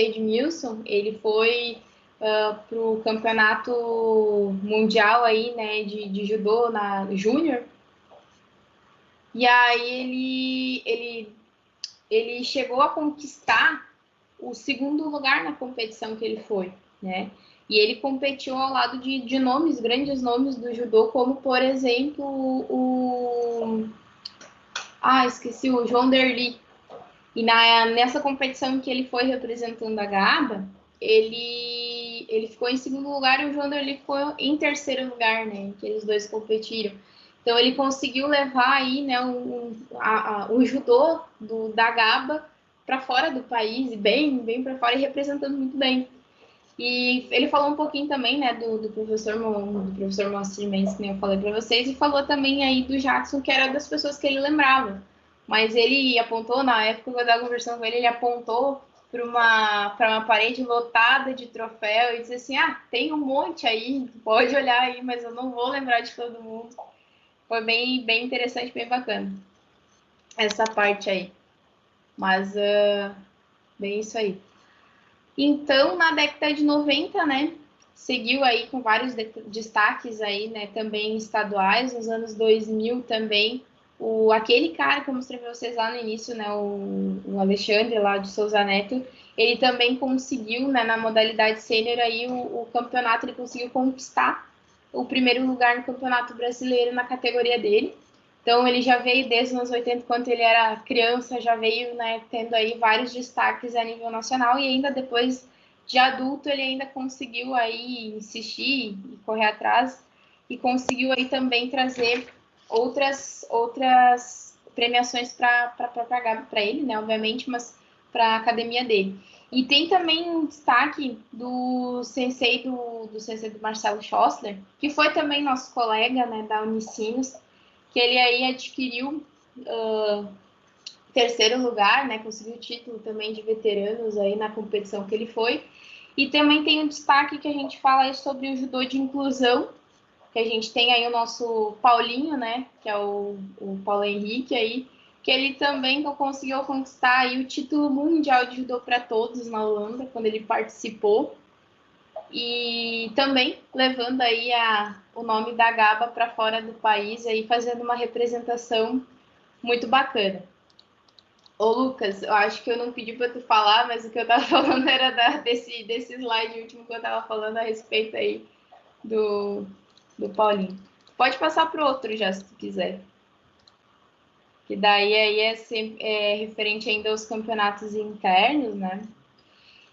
[SPEAKER 2] Edmilson, ele foi para o campeonato mundial aí, né, de judô na júnior. E aí ele chegou a conquistar o segundo lugar na competição que ele foi, né? E ele competiu ao lado de nomes, grandes nomes do judô, como, por exemplo, esqueci, o João Derli. E nessa competição que ele foi representando a GABA, ele ficou em segundo lugar e o João Derli ficou em terceiro lugar, né? Que eles dois competiram. Então ele conseguiu levar aí, né, o judô da GABA para fora do país, bem para fora e representando muito bem. E ele falou um pouquinho também, né, do professor Moacir Mendes, que nem eu falei para vocês, e falou também aí do Jackson, que era das pessoas que ele lembrava. Mas ele apontou, na época que eu estava conversando com ele apontou para uma parede lotada de troféu e disse assim, tem um monte aí, pode olhar aí, mas eu não vou lembrar de todo mundo. Foi bem interessante, bem bacana essa parte aí. Mas bem isso aí. Então, na década de 90, né, seguiu aí com vários destaques aí, né, também estaduais, nos anos 2000 também, aquele cara que eu mostrei para vocês lá no início, né, o Alexandre lá de Souza Neto, ele também conseguiu, né, na modalidade sênior aí o campeonato, ele conseguiu conquistar o primeiro lugar no Campeonato Brasileiro na categoria dele. Então, ele já veio desde os anos 80, quando ele era criança, já veio, né, tendo aí vários destaques a nível nacional, e ainda depois de adulto, ele ainda conseguiu aí insistir e correr atrás, e conseguiu aí também trazer outras premiações para ele, né, obviamente, mas para a academia dele. E tem também um destaque do sensei do Marcelo Schossler, que foi também nosso colega, né, da Unicinos, que ele aí adquiriu terceiro lugar, né, conseguiu o título também de veteranos aí na competição que ele foi. E também tem um destaque que a gente fala aí sobre o judô de inclusão, que a gente tem aí o nosso Paulinho, né, que é o Paulo Henrique aí, que ele também conseguiu conquistar aí o título mundial de judô para todos na Holanda, quando ele participou. E também levando aí o nome da GABA para fora do país, aí fazendo uma representação muito bacana. Ô, Lucas, eu acho que eu não pedi para tu falar, mas o que eu estava falando era desse slide último que eu estava falando a respeito aí do Paulinho. Pode passar para o outro já, se tu quiser. Que daí aí é referente ainda aos campeonatos internos, né?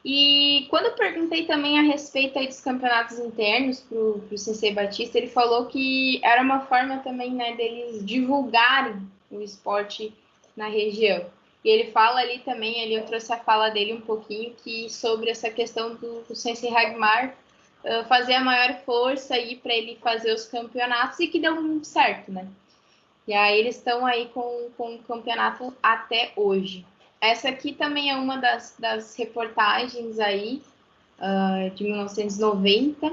[SPEAKER 2] E quando eu perguntei também a respeito aí dos campeonatos internos para o Sensei Batista, ele falou que era uma forma também, né, deles divulgarem o esporte na região. E ele fala ali também, eu trouxe a fala dele um pouquinho, que sobre essa questão do Sensei Hagmar fazer a maior força aí para ele fazer os campeonatos, e que deu muito certo, né? E aí eles estão aí com o campeonato até hoje. Essa aqui também é uma das reportagens aí de 1990,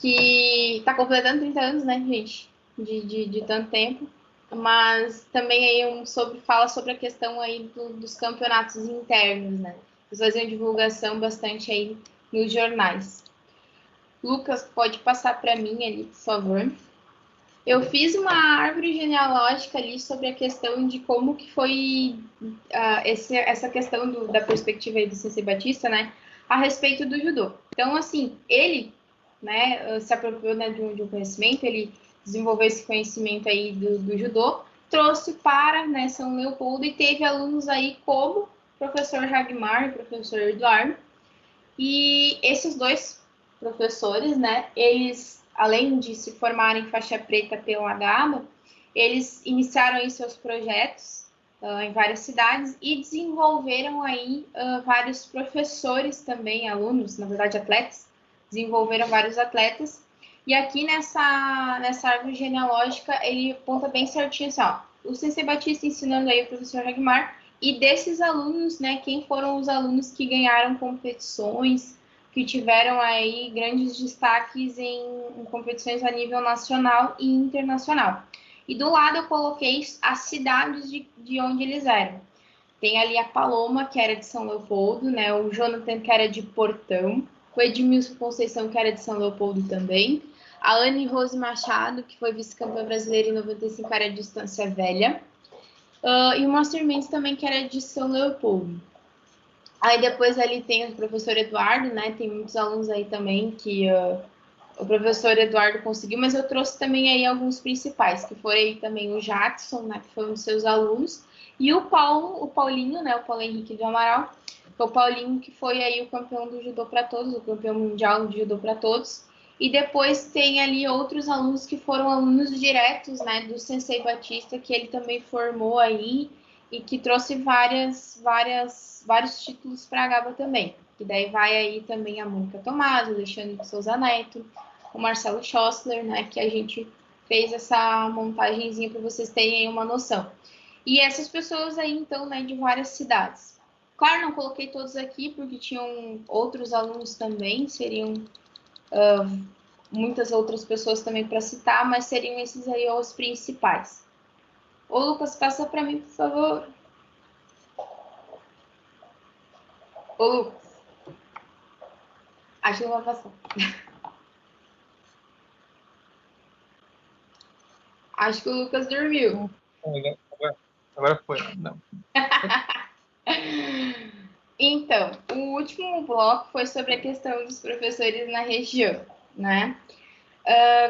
[SPEAKER 2] que está completando 30 anos, né, gente? De tanto tempo. Mas também aí fala sobre a questão aí dos campeonatos internos, né? Eles faziam divulgação bastante aí nos jornais. Lucas, pode passar para mim ali, por favor. Eu fiz uma árvore genealógica ali sobre a questão de como que foi essa questão da perspectiva aí do Sensei Batista, né, a respeito do judô. Então, assim, ele, né, se apropriou, né, de um conhecimento, ele desenvolveu esse conhecimento aí do judô, trouxe para, né, São Leopoldo, e teve alunos aí como o professor Hagmar e o professor Eduardo. E esses dois professores, né, eles, além de se formarem faixa preta pela GABA, eles iniciaram aí seus projetos em várias cidades e desenvolveram aí vários professores também, alunos, na verdade atletas, desenvolveram vários atletas. E aqui nessa árvore genealógica, ele aponta bem certinho assim, ó, o Sensei Batista ensinando aí o professor Hagmar, e desses alunos, né, quem foram os alunos que ganharam competições, que tiveram aí grandes destaques em competições a nível nacional e internacional. E do lado eu coloquei as cidades de onde eles eram. Tem ali a Paloma, que era de São Leopoldo, né, o Jonathan, que era de Portão, o Edmilson Conceição, que era de São Leopoldo também, a Anne Rose Machado, que foi vice-campeã brasileira em 95, era de Estância Velha, e o Master Mendes também, que era de São Leopoldo. Aí depois ali tem o professor Eduardo, né? Tem muitos alunos aí também que o professor Eduardo conseguiu, mas eu trouxe também aí alguns principais, que foi aí também o Jackson, né? Que foi um dos seus alunos, e o Paulinho, né? O Paulo Henrique do Amaral, que é o Paulinho, que foi aí o campeão do judô para todos, o campeão mundial de judô para todos. E depois tem ali outros alunos que foram alunos diretos, né, do Sensei Batista, que ele também formou aí e que trouxe vários títulos para a GABA também. Que daí vai aí também a Mônica Tomás, o Alexandre de Souza Neto, o Marcelo Schossler, né, que a gente fez essa montagenzinha para vocês terem aí uma noção. E essas pessoas aí, então, né, de várias cidades. Claro, não coloquei todos aqui, porque tinham outros alunos também, seriam muitas outras pessoas também para citar, mas seriam esses aí os principais. Ô, Lucas, passa para mim, por favor. Ô, Lucas. Acho que não vai passar. Acho que o Lucas dormiu.
[SPEAKER 3] Agora foi. Não.
[SPEAKER 2] Então, o último bloco foi sobre a questão dos professores na região, né?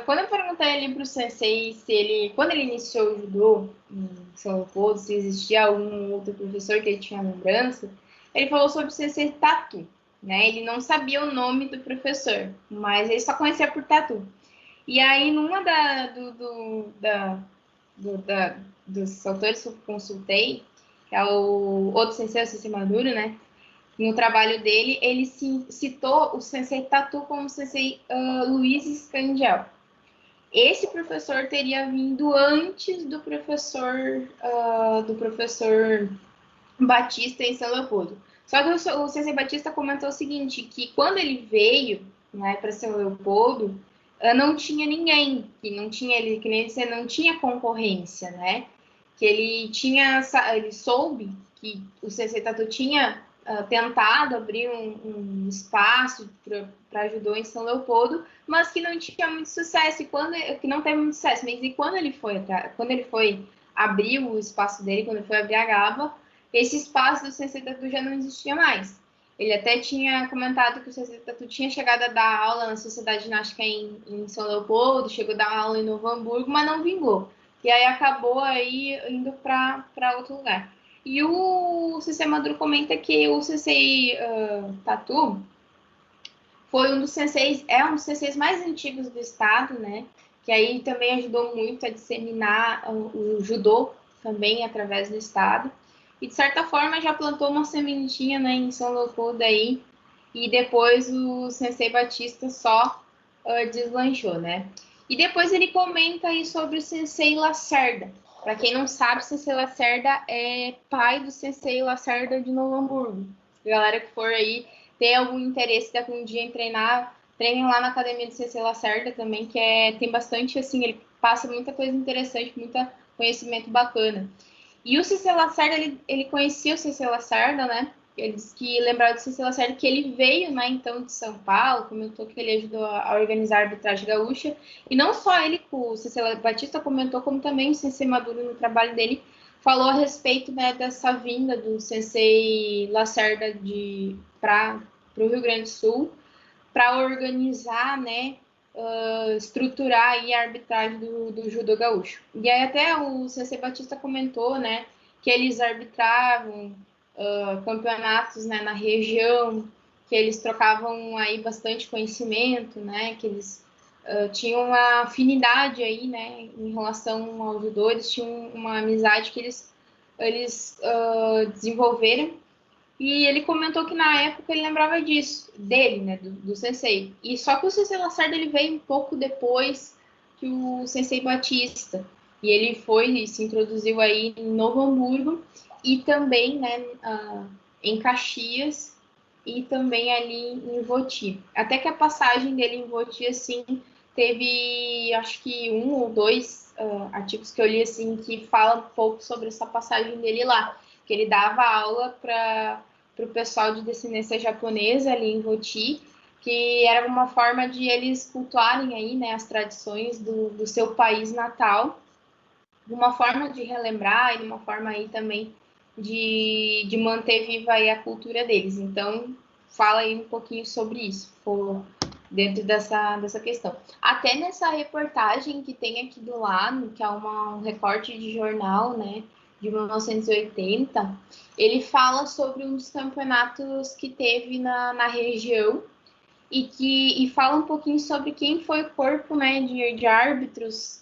[SPEAKER 2] Quando eu perguntei ali para o sensei se ele, quando ele iniciou o judô em São Leopoldo, se existia algum outro professor que ele tinha lembrança, ele falou sobre o sensei Tatu, né? Ele não sabia o nome do professor, mas ele só conhecia por Tatu. E aí, numa dos autores que eu consultei, que é o outro sensei, o sensei Maduro, né? No trabalho dele, ele citou o sensei Tatu como o sensei Luiz Scandiel. Esse professor teria vindo antes do professor Batista em São Leopoldo. Só que o sensei Batista comentou o seguinte, que quando ele veio, né, para São Leopoldo, não tinha ninguém, que não tinha ele, que nem ele não tinha concorrência, né? Que ele soube que o sensei Tatu tinha tentado abrir um espaço para judô em São Leopoldo, mas que não tinha muito sucesso, que não teve muito sucesso. Mas e quando ele foi abrir o espaço dele, quando ele foi abrir a Gaba, esse espaço do sensei Tatu já não existia mais. Ele até tinha comentado que o sensei Tatu tinha chegado a dar aula na Sociedade Ginástica em São Leopoldo, chegou a dar aula em Novo Hamburgo, mas não vingou. E aí acabou aí indo para outro lugar. E o Sensei Maduro comenta que o Sensei Tatu foi um dos senseis, um dos senseis mais antigos do estado, né? Que aí também ajudou muito a disseminar o judô também através do estado. E de certa forma já plantou uma sementinha, né, em São Leopoldo aí. E depois o Sensei Batista só deslanchou, né? E depois ele comenta aí sobre o Sensei Lacerda. Para quem não sabe, o Sensei Lacerda é pai do Sensei Lacerda de Novo Hamburgo. A galera que for aí ter algum interesse daqui um dia em treinar, treinem lá na academia do Sensei Lacerda também, que tem bastante, assim, ele passa muita coisa interessante, muito conhecimento bacana. E o Sensei Lacerda, ele conhecia o Sensei Lacerda, né? Ele disse que lembrava do Sensei Lacerda que ele veio, né, então, de São Paulo, comentou que ele ajudou a organizar a arbitragem gaúcha. E não só ele, o Sensei Batista comentou, como também o Sensei Maduro, no trabalho dele, falou a respeito, né, dessa vinda do Sensei Lacerda para o Rio Grande do Sul, para organizar, né, estruturar aí a arbitragem do judô gaúcho. E aí até o Sensei Batista comentou, né, que eles arbitravam campeonatos, né, na região, que eles trocavam aí bastante conhecimento, né, que eles tinham uma afinidade aí, né, em relação ao judô, eles tinham uma amizade que eles desenvolveram. E ele comentou que na época ele lembrava disso, dele, né, do sensei. E só que o sensei Lacerda ele veio um pouco depois que o sensei Batista. E ele foi e se introduziu aí em Novo Hamburgo e também, né, em Caxias e também ali em Voti. Até que a passagem dele em Voti, assim, teve, acho que 1 ou 2 artigos que eu li, assim, que falam um pouco sobre essa passagem dele lá. Que ele dava aula para o pessoal de descendência japonesa ali em Voti, que era uma forma de eles cultuarem aí, né, as tradições do seu país natal, de uma forma de relembrar e de uma forma aí também de manter viva aí a cultura deles. Então, fala aí um pouquinho sobre isso, dentro dessa questão. Até nessa reportagem que tem aqui do lado, que é um recorte de jornal, né, de 1980, ele fala sobre um dos campeonatos que teve na região e fala um pouquinho sobre quem foi o corpo, né, de árbitros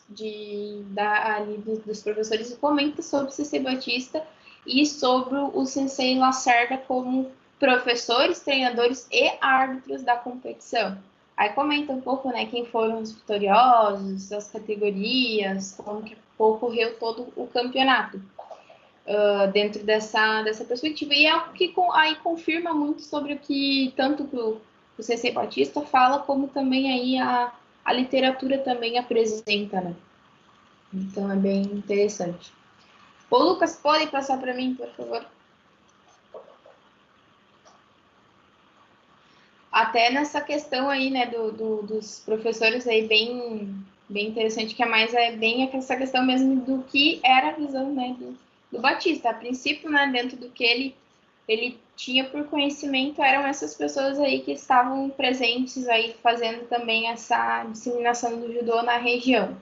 [SPEAKER 2] ali dos professores e comenta sobre o Sensei Batista e sobre o Sensei Lacerda como professores, treinadores e árbitros da competição. Aí comenta um pouco, né, quem foram os vitoriosos, as categorias, como que ocorreu todo o campeonato. Dentro dessa perspectiva. E é algo que aí confirma muito sobre o que tanto o Sensei Batista fala, como também aí a literatura também apresenta, né? Então é bem interessante. Ô, Lucas, pode passar para mim, por favor? até nessa questão aí, né, dos professores aí bem interessante, que é bem essa questão mesmo do que era a visão, né, do Batista. A princípio, né, dentro do que ele tinha por conhecimento, eram essas pessoas aí que estavam presentes aí, fazendo também essa disseminação do judô na região.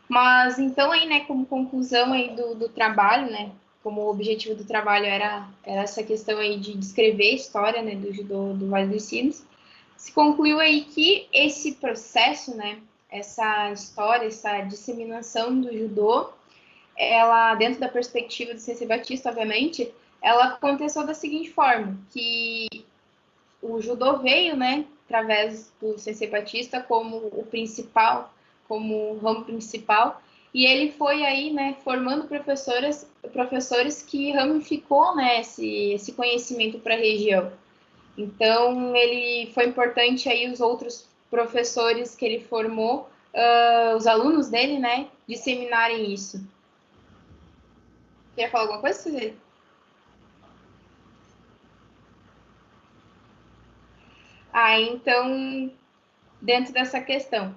[SPEAKER 2] Mas, então, aí, né, como conclusão aí do trabalho, né, como o objetivo do trabalho era essa questão aí de descrever a história, né, do judô do Vale dos Sinos, se concluiu aí que esse processo, né, essa história, essa disseminação do judô, ela, dentro da perspectiva do Sensei Batista, obviamente, ela aconteceu da seguinte forma, que o judô veio, né, através do Sensei Batista como o principal, como o ramo principal, e ele foi aí, né, formando professores que ramificou, né, esse conhecimento para a região. Então, ele foi importante aí os outros professores que ele formou, os alunos dele, né, disseminarem isso. Quer falar alguma coisa, Suzane? Então, dentro dessa questão.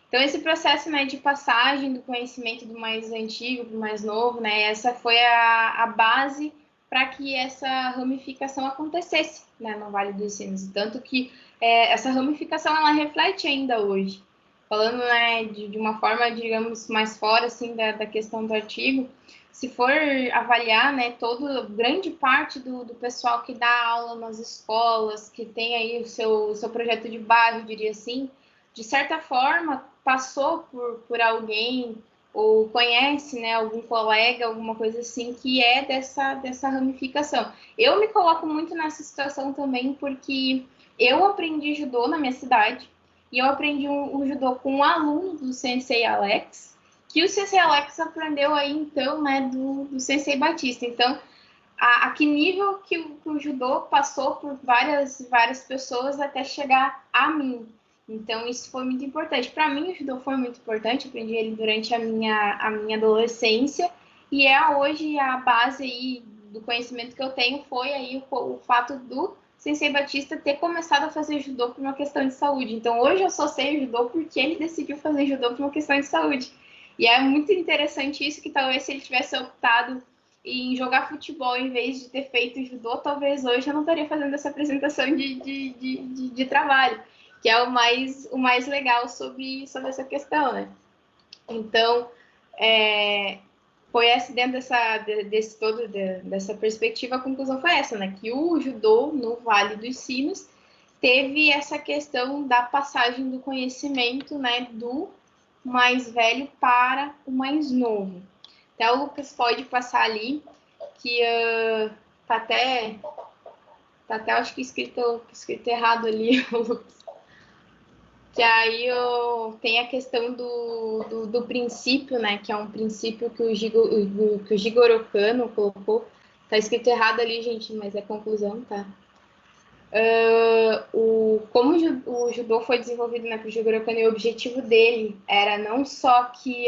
[SPEAKER 2] Então, esse processo, né, de passagem do conhecimento do mais antigo para o mais novo, né, essa foi a base para que essa ramificação acontecesse, né, no Vale dos Sinos. Tanto que essa ramificação, ela reflete ainda hoje. Falando, né, de uma forma, digamos, mais fora, assim, da questão do artigo, se for avaliar, né, grande parte do pessoal que dá aula nas escolas, que tem aí o seu projeto de bairro, diria assim, de certa forma, passou por alguém ou conhece, né, algum colega, alguma coisa assim, que é dessa ramificação. Eu me coloco muito nessa situação também, porque eu aprendi judô na minha cidade, e eu aprendi o judô com um aluno do Sensei Alex, que o Sensei Alex aprendeu aí, então, né, do Sensei Batista. Então, a que nível que o judô passou por várias pessoas até chegar a mim. Então, isso foi muito importante. Para mim, o judô foi muito importante. Aprendi ele durante a minha adolescência. E hoje a base aí do conhecimento que eu tenho foi aí o fato do Sensei Batista ter começado a fazer judô por uma questão de saúde. Então, hoje eu só sei judô porque ele decidiu fazer judô por uma questão de saúde. E é muito interessante isso, que talvez se ele tivesse optado em jogar futebol em vez de ter feito judô, talvez hoje eu não estaria fazendo essa apresentação de trabalho, que é o mais legal sobre essa questão, né? Então, foi dentro dessa perspectiva, a conclusão foi essa, né? Que o judô no Vale dos Sinos teve essa questão da passagem do conhecimento, né, do mais velho para o mais novo. Então, o Lucas pode passar ali, que tá até acho que escrito errado ali, Lucas. Que aí tem a questão do princípio, né? Que é um princípio que o Jigoro Kano colocou. Tá escrito errado ali, gente, mas é conclusão, tá? Como o judô foi desenvolvido, né, por Jigoro Kano, e o objetivo dele era não só que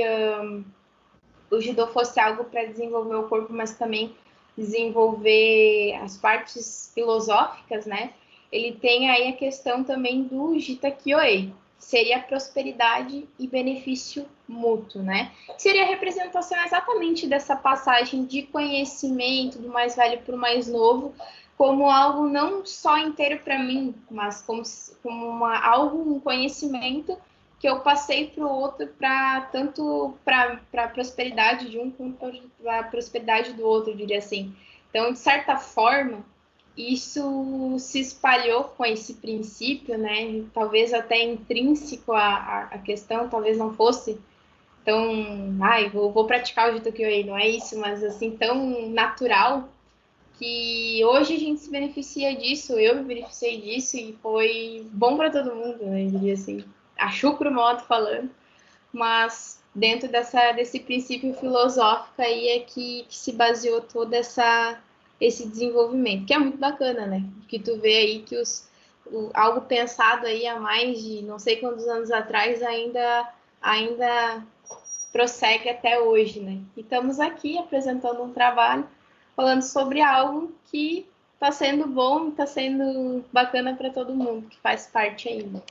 [SPEAKER 2] o judô fosse algo para desenvolver o corpo, mas também desenvolver as partes filosóficas, né? Ele tem aí a questão também do Jita Kyoei, que seria prosperidade e benefício mútuo, né? Seria a representação exatamente dessa passagem de conhecimento do mais velho para o mais novo, como algo não só inteiro para mim, mas como um conhecimento que eu passei para o outro, tanto para a prosperidade de um quanto para a prosperidade do outro, eu diria assim. Então, de certa forma, isso se espalhou com esse princípio, né? Talvez até intrínseco à questão, talvez não fosse tão, vou praticar o Jito Kyoei, não é isso, mas assim, tão natural, que hoje a gente se beneficia disso, eu me beneficiei disso, e foi bom para todo mundo, né? Eu diria assim. A chucro modo falando, mas dentro desse princípio filosófico aí é que se baseou todo esse desenvolvimento, que é muito bacana, né? Que tu vê aí que algo pensado aí há mais de não sei quantos anos atrás ainda prossegue até hoje, né? E estamos aqui apresentando um trabalho falando sobre algo que tá sendo bom, tá sendo bacana para todo mundo que faz parte ainda.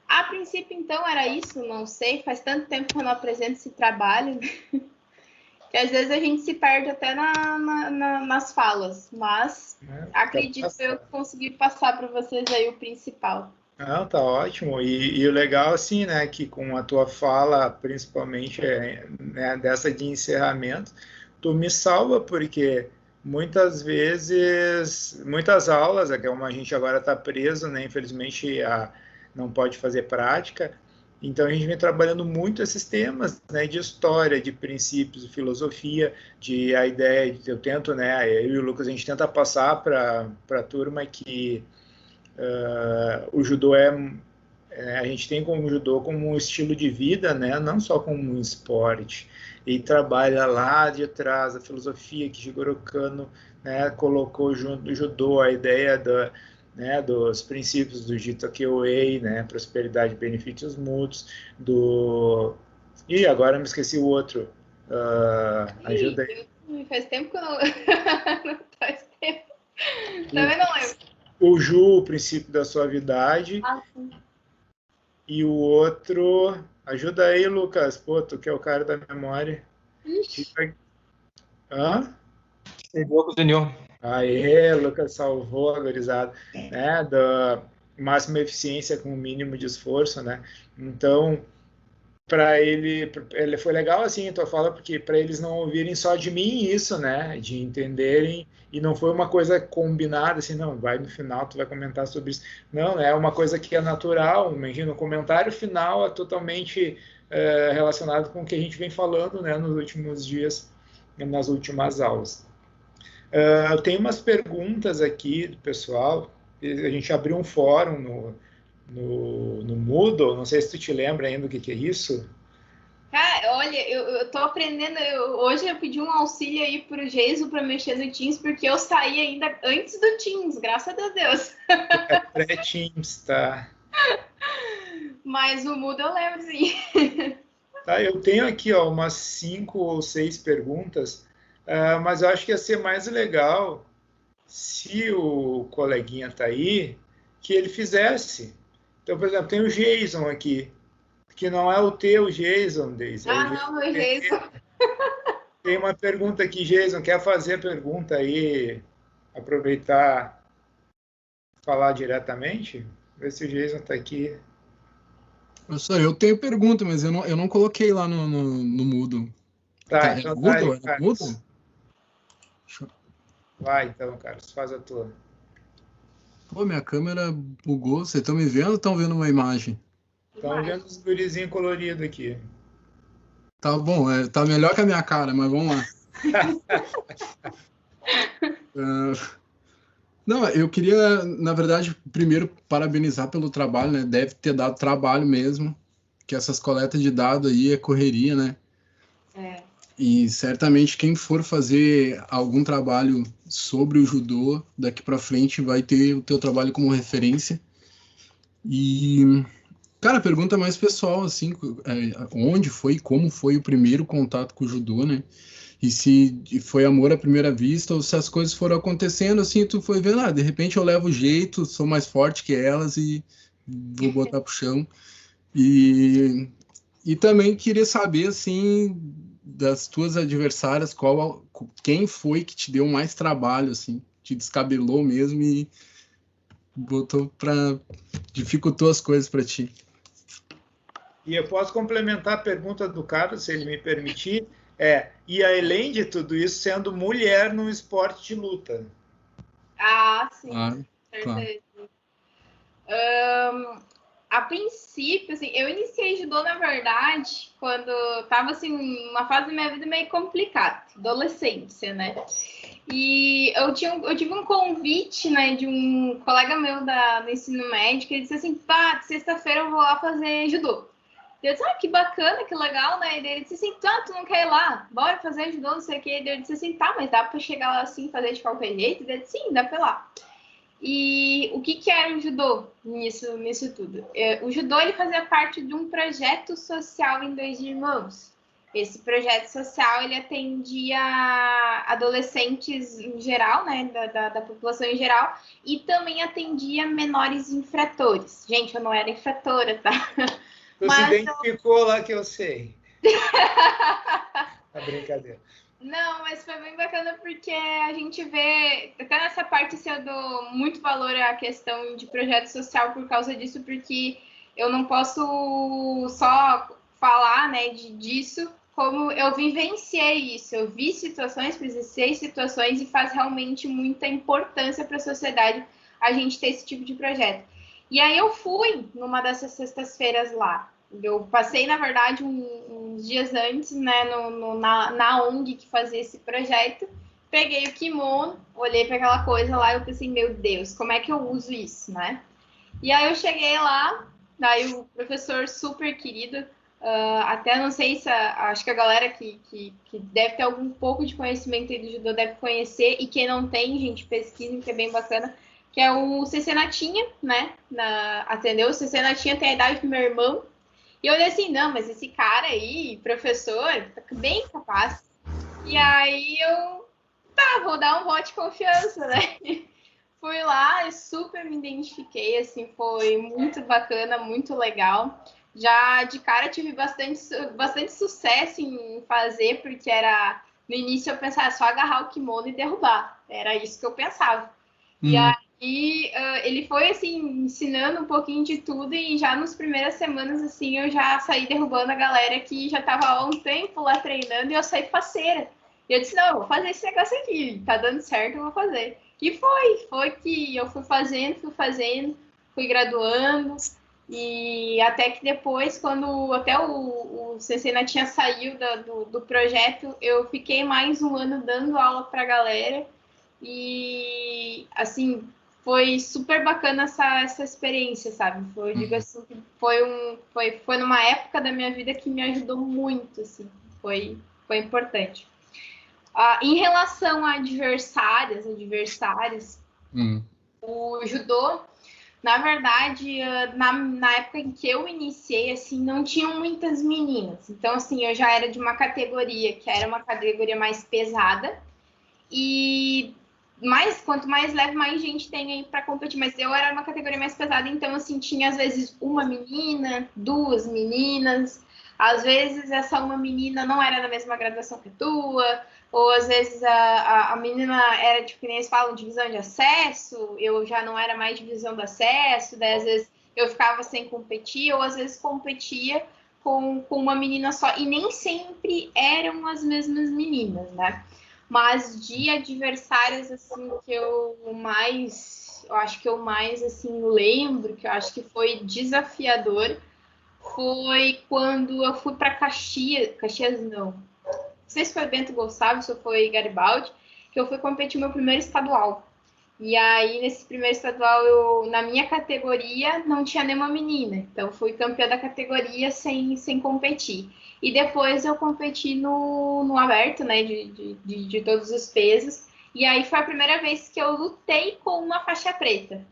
[SPEAKER 2] A princípio, então, era isso, não sei, faz tanto tempo que eu não apresento esse trabalho, que às vezes a gente se perde até nas falas, mas acredito eu que consegui passar para vocês aí o principal.
[SPEAKER 1] Não, tá ótimo. E o legal, assim, né, que com a tua fala, principalmente né, dessa de encerramento, tu me salva, porque muitas vezes, muitas aulas, é como a gente agora está preso, né, infelizmente não pode fazer prática, então a gente vem trabalhando muito esses temas, né, de história, de princípios, de filosofia, de a ideia, eu tento, né, eu e o Lucas, a gente tenta passar para a turma que o judô a gente tem como judô como um estilo de vida, né? Não só como um esporte. E trabalha lá de trás a filosofia que Jigoro Kano, né, colocou junto do judô a ideia né, dos princípios do Jito Kyoei, né, prosperidade e benefícios mútuos, e agora me esqueci o outro. Ajuda aí.
[SPEAKER 2] Faz tempo que eu não. Não faz tempo. Também não lembro.
[SPEAKER 1] O Ju, o princípio da suavidade.
[SPEAKER 2] Sim.
[SPEAKER 1] E o outro. Ajuda aí, Lucas. Pô, tu que é o cara da memória.
[SPEAKER 2] Ixi.
[SPEAKER 1] Hã?
[SPEAKER 3] Senhor.
[SPEAKER 1] Aê, Lucas salvou a gurizada, né? Da máxima eficiência com o mínimo de esforço, né? Então, para ele foi legal assim a tua fala, porque para eles não ouvirem só de mim isso, né, de entenderem, e não foi uma coisa combinada assim, não, vai no final tu vai comentar sobre isso, não, é uma coisa que é natural, imagina, o comentário final é totalmente relacionado com o que a gente vem falando, né, nos últimos dias, nas últimas aulas. Eu tenho umas perguntas aqui do pessoal, a gente abriu um fórum no Moodle, não sei se tu te lembra ainda o que é isso.
[SPEAKER 2] Cara, olha, eu tô aprendendo. Hoje eu pedi um auxílio aí pro Geiso para mexer no Teams, porque eu saí ainda antes do Teams, graças a Deus.
[SPEAKER 1] É pré-Teams, tá?
[SPEAKER 2] Mas o Moodle eu lembro, sim.
[SPEAKER 1] Tá, eu tenho aqui ó, umas 5 ou 6 perguntas, mas eu acho que ia ser mais legal se o coleguinha tá aí, que ele fizesse. Então, por exemplo, tem o Jason aqui, que não é o teu Jason, Daisy.
[SPEAKER 2] Não, meu Geiso.
[SPEAKER 1] Tem uma pergunta aqui, Jason, quer fazer a pergunta aí, aproveitar, falar diretamente? Ver se o Jason está aqui.
[SPEAKER 4] Professor, eu tenho pergunta, mas eu não coloquei lá no Moodle.
[SPEAKER 1] Tá,
[SPEAKER 4] É
[SPEAKER 1] então tá
[SPEAKER 4] Moodle?
[SPEAKER 1] aí,
[SPEAKER 4] Era Moodle?
[SPEAKER 1] Vai então, Carlos, faz a tua.
[SPEAKER 4] Pô, minha câmera bugou. Vocês estão me vendo ou estão vendo uma imagem?
[SPEAKER 1] Estão vendo os gurizinhos coloridos aqui.
[SPEAKER 4] Tá bom, tá melhor que a minha cara, mas vamos lá. Não, eu queria, na verdade, primeiro parabenizar pelo trabalho, né? Deve ter dado trabalho mesmo, que essas coletas de dados aí é correria, né?
[SPEAKER 2] É.
[SPEAKER 4] E certamente quem for fazer algum trabalho sobre o judô daqui para frente vai ter o teu trabalho como referência. E, cara, pergunta mais pessoal, assim, onde foi, como foi o primeiro contato com o judô, né? E se foi amor à primeira vista ou se as coisas foram acontecendo assim, tu foi vendo, de repente eu levo jeito, sou mais forte que elas e vou botar pro chão. E também queria saber, assim, das tuas adversárias, quem foi que te deu mais trabalho, assim, te descabelou mesmo e dificultou as coisas para ti.
[SPEAKER 1] E eu posso complementar a pergunta do Carlos, se ele me permitir, e além de tudo isso, sendo mulher no esporte de luta.
[SPEAKER 2] Sim,
[SPEAKER 4] claro.
[SPEAKER 2] A princípio, assim, eu iniciei judô, na verdade, quando tava, assim, uma fase da minha vida meio complicada, adolescência, né? E eu tive um convite, né, de um colega meu do ensino médio, que ele disse assim, pá, sexta-feira eu vou lá fazer judô. Eu disse, que bacana, que legal, né? E ele disse assim, tu não quer ir lá? Bora fazer judô, não sei o quê. E eu disse assim, tá, mas dá pra chegar lá assim, fazer de qualquer jeito? E ele disse, sim, dá pra ir lá. E o que era o judô nisso tudo? O judô ele fazia parte de um projeto social em Dois Irmãos. Esse projeto social, ele atendia adolescentes em geral, né, da população em geral, e também atendia menores infratores. Gente, eu não era infratora, tá?
[SPEAKER 1] Tu se identificou lá que eu sei. A brincadeira.
[SPEAKER 2] Não, mas foi bem bacana porque a gente vê, até nessa parte assim, eu dou muito valor à questão de projeto social por causa disso, porque eu não posso só falar, né, disso, como eu vivenciei isso, eu vi situações, presenciei situações e faz realmente muita importância para a sociedade a gente ter esse tipo de projeto. E aí eu fui numa dessas sextas-feiras lá. Eu passei, na verdade, uns dias antes, né, na ONG que fazia esse projeto, peguei o kimono, olhei para aquela coisa lá e eu pensei, meu Deus, como é que eu uso isso, né? E aí eu cheguei lá, daí o professor super querido, até não sei se, acho que a galera que deve ter algum pouco de conhecimento aí do judô deve conhecer, e quem não tem, gente, pesquisem, que é bem bacana, que é o CC Natinha, né, atendeu, o CC Natinha tem a idade do meu irmão, e eu olhei assim, não, mas esse cara aí, professor, tá bem capaz. E aí eu, vou dar um voto de confiança, né? Fui lá e super me identifiquei, assim, foi muito bacana, muito legal. Já de cara tive bastante sucesso em fazer, porque era, no início eu pensava só agarrar o kimono e derrubar. Era isso que eu pensava. E aí ele foi assim ensinando um pouquinho de tudo, e já nas primeiras semanas assim eu já saí derrubando a galera que já estava há um tempo lá treinando, e eu saí faceira. E eu disse, não, eu vou fazer esse negócio aqui, tá dando certo, eu vou fazer. E foi que eu fui fazendo, fui graduando, e até que depois, quando até o CC Natinha saiu do projeto, eu fiquei mais um ano dando aula pra galera. E, assim, foi super bacana essa experiência, sabe? Foi, digo assim, foi numa época da minha vida que me ajudou muito, assim. Foi importante. Em relação a adversários, o judô, na verdade, na época em que eu iniciei, assim, não tinham muitas meninas. Então, assim, eu já era de uma categoria que era uma categoria mais pesada. E quanto mais leve, mais gente tem aí para competir. Mas eu era uma categoria mais pesada, então, assim, tinha às vezes uma menina, duas meninas. Às vezes essa uma menina não era na mesma graduação que a tua, ou às vezes a menina era, tipo, que nem eles falam, divisão de acesso, eu já não era mais divisão de acesso, daí às vezes eu ficava sem competir, ou às vezes competia com uma menina só, e nem sempre eram as mesmas meninas, né? Mas de adversários, assim, que eu acho que eu mais, assim, lembro, que eu acho que foi desafiador, foi quando eu fui para Caxias não sei se foi Bento Gonçalves ou foi Garibaldi, que eu fui competir meu primeiro estadual. E aí, nesse primeiro estadual, na minha categoria, não tinha nenhuma menina. Então, fui campeã da categoria sem competir. E depois eu competi no aberto, né, de todos os pesos. E aí foi a primeira vez que eu lutei com uma faixa preta.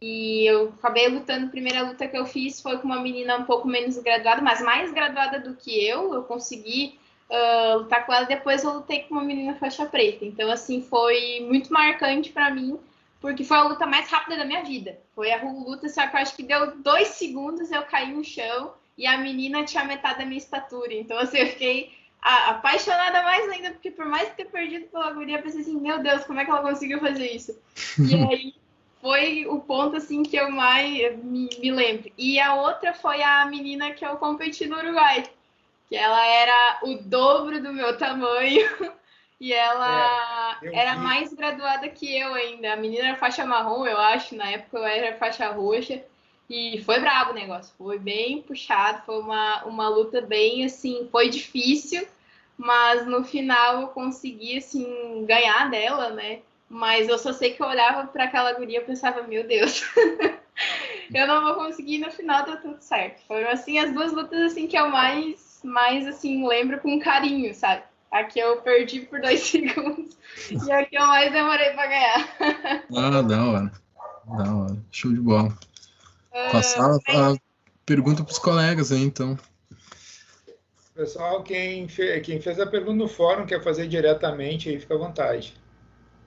[SPEAKER 2] E eu acabei lutando, a primeira luta que eu fiz foi com uma menina um pouco menos graduada, mas mais graduada do que eu consegui lutar com ela. Depois eu lutei com uma menina faixa preta. Então, assim, foi muito marcante para mim, porque foi a luta mais rápida da minha vida. Foi a luta, só que eu acho que deu 2 segundos, eu caí no chão e a menina tinha metade da minha estatura. Então, assim, eu fiquei apaixonada mais ainda, porque por mais que ter perdido pela guria, eu pensei assim, meu Deus, como é que ela conseguiu fazer isso? E aí foi o ponto, assim, que eu mais me lembro. E a outra foi a menina que eu competi no Uruguai, que ela era o dobro do meu tamanho e ela era mais graduada que eu ainda. A menina era faixa marrom, eu acho, na época eu era faixa roxa, e foi brabo o negócio, foi bem puxado, foi uma luta bem, assim, foi difícil, mas no final eu consegui, assim, ganhar dela, né? Mas eu só sei que eu olhava para aquela guria e pensava, meu Deus, eu não vou conseguir, no final deu tudo certo. Foram, assim, as duas lutas, assim, que eu mais assim, lembro com carinho, sabe? A que eu perdi por 2 segundos e a que eu mais demorei para ganhar.
[SPEAKER 4] Da hora. Show de bola. Passar a pergunta para os colegas aí, então.
[SPEAKER 1] Pessoal, quem fez a pergunta no fórum quer fazer diretamente, aí fica à vontade.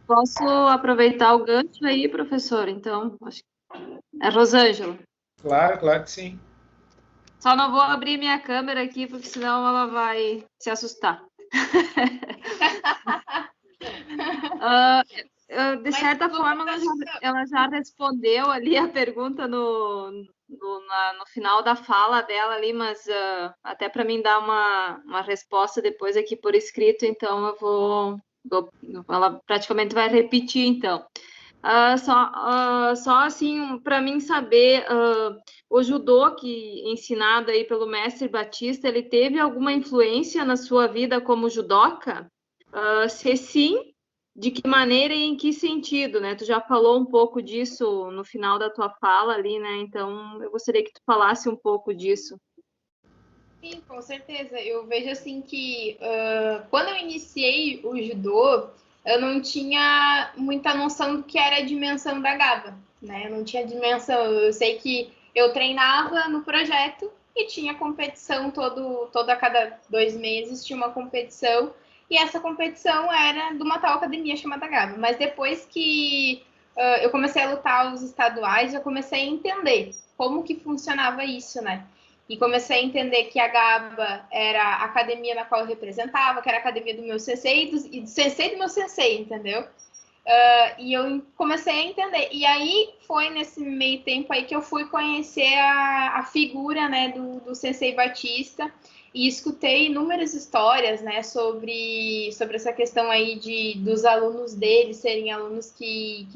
[SPEAKER 5] Posso aproveitar o gancho aí, professor? Então, acho que é Rosângela.
[SPEAKER 1] Claro, claro que sim.
[SPEAKER 5] Só não vou abrir minha câmera aqui, porque senão ela vai se assustar. De certa forma, ela já respondeu ali a pergunta no final da fala dela ali, mas até para mim dar uma resposta depois aqui por escrito, então eu vou ela praticamente vai repetir, então. Só assim, para mim saber, o judô que ensinado aí pelo mestre Batista, ele teve alguma influência na sua vida como judoca? Se sim, de que maneira e em que sentido, né? Tu já falou um pouco disso no final da tua fala ali, né? Então, eu gostaria que tu falasse um pouco disso.
[SPEAKER 2] Sim, com certeza. Eu vejo assim que quando eu iniciei o judô, eu não tinha muita noção do que era a dimensão da GABA, né? Eu não tinha dimensão. Eu sei que eu treinava no projeto e tinha competição a cada 2 meses tinha uma competição, e essa competição era de uma tal academia chamada GABA. Mas depois que eu comecei a lutar os estaduais, eu comecei a entender como que funcionava isso, né? E comecei a entender que a GABA era a academia na qual eu representava, que era a academia do meu sensei e do sensei do meu sensei, entendeu? E eu comecei a entender. E aí foi nesse meio tempo aí que eu fui conhecer a figura, né, do Sensei Batista, e escutei inúmeras histórias, né, sobre essa questão aí dos alunos dele serem alunos que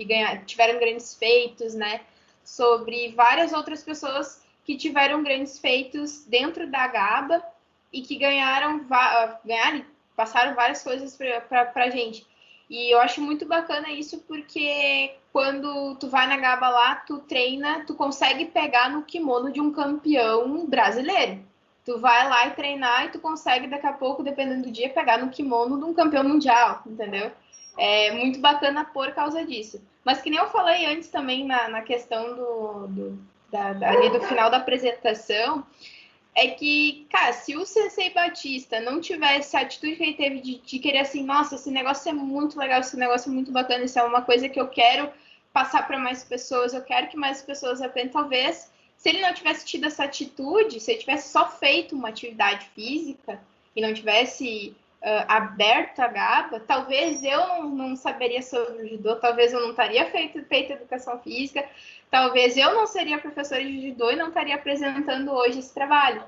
[SPEAKER 2] tiveram grandes feitos, né, sobre várias outras pessoas que tiveram grandes feitos dentro da GABA e que passaram várias coisas para a gente. E eu acho muito bacana isso, porque quando tu vai na GABA lá, tu treina, tu consegue pegar no kimono de um campeão brasileiro. Tu vai lá e treinar e tu consegue, daqui a pouco, dependendo do dia, pegar no kimono de um campeão mundial, entendeu? É muito bacana por causa disso. Mas que nem eu falei antes também na questão ali do final da apresentação, é que, cara, se o Sensei Batista não tivesse a atitude que ele teve de querer assim, nossa, esse negócio é muito legal, esse negócio é muito bacana, isso é uma coisa que eu quero passar para mais pessoas, eu quero que mais pessoas aprendam, talvez, se ele não tivesse tido essa atitude, se ele tivesse só feito uma atividade física e não tivesse aberto a GABA, talvez eu não saberia sobre o judô, talvez eu não estaria feito educação física, talvez eu não seria professora de judô e não estaria apresentando hoje esse trabalho.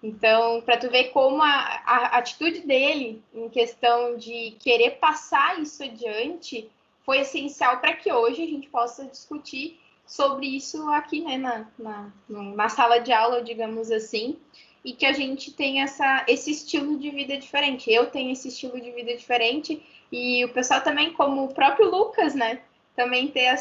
[SPEAKER 2] Então, para tu ver como a atitude dele em questão de querer passar isso adiante foi essencial para que hoje a gente possa discutir sobre isso aqui, né, na sala de aula, digamos assim, e que a gente tem esse estilo de vida diferente. Eu tenho esse estilo de vida diferente e o pessoal também, como o próprio Lucas, né, também ter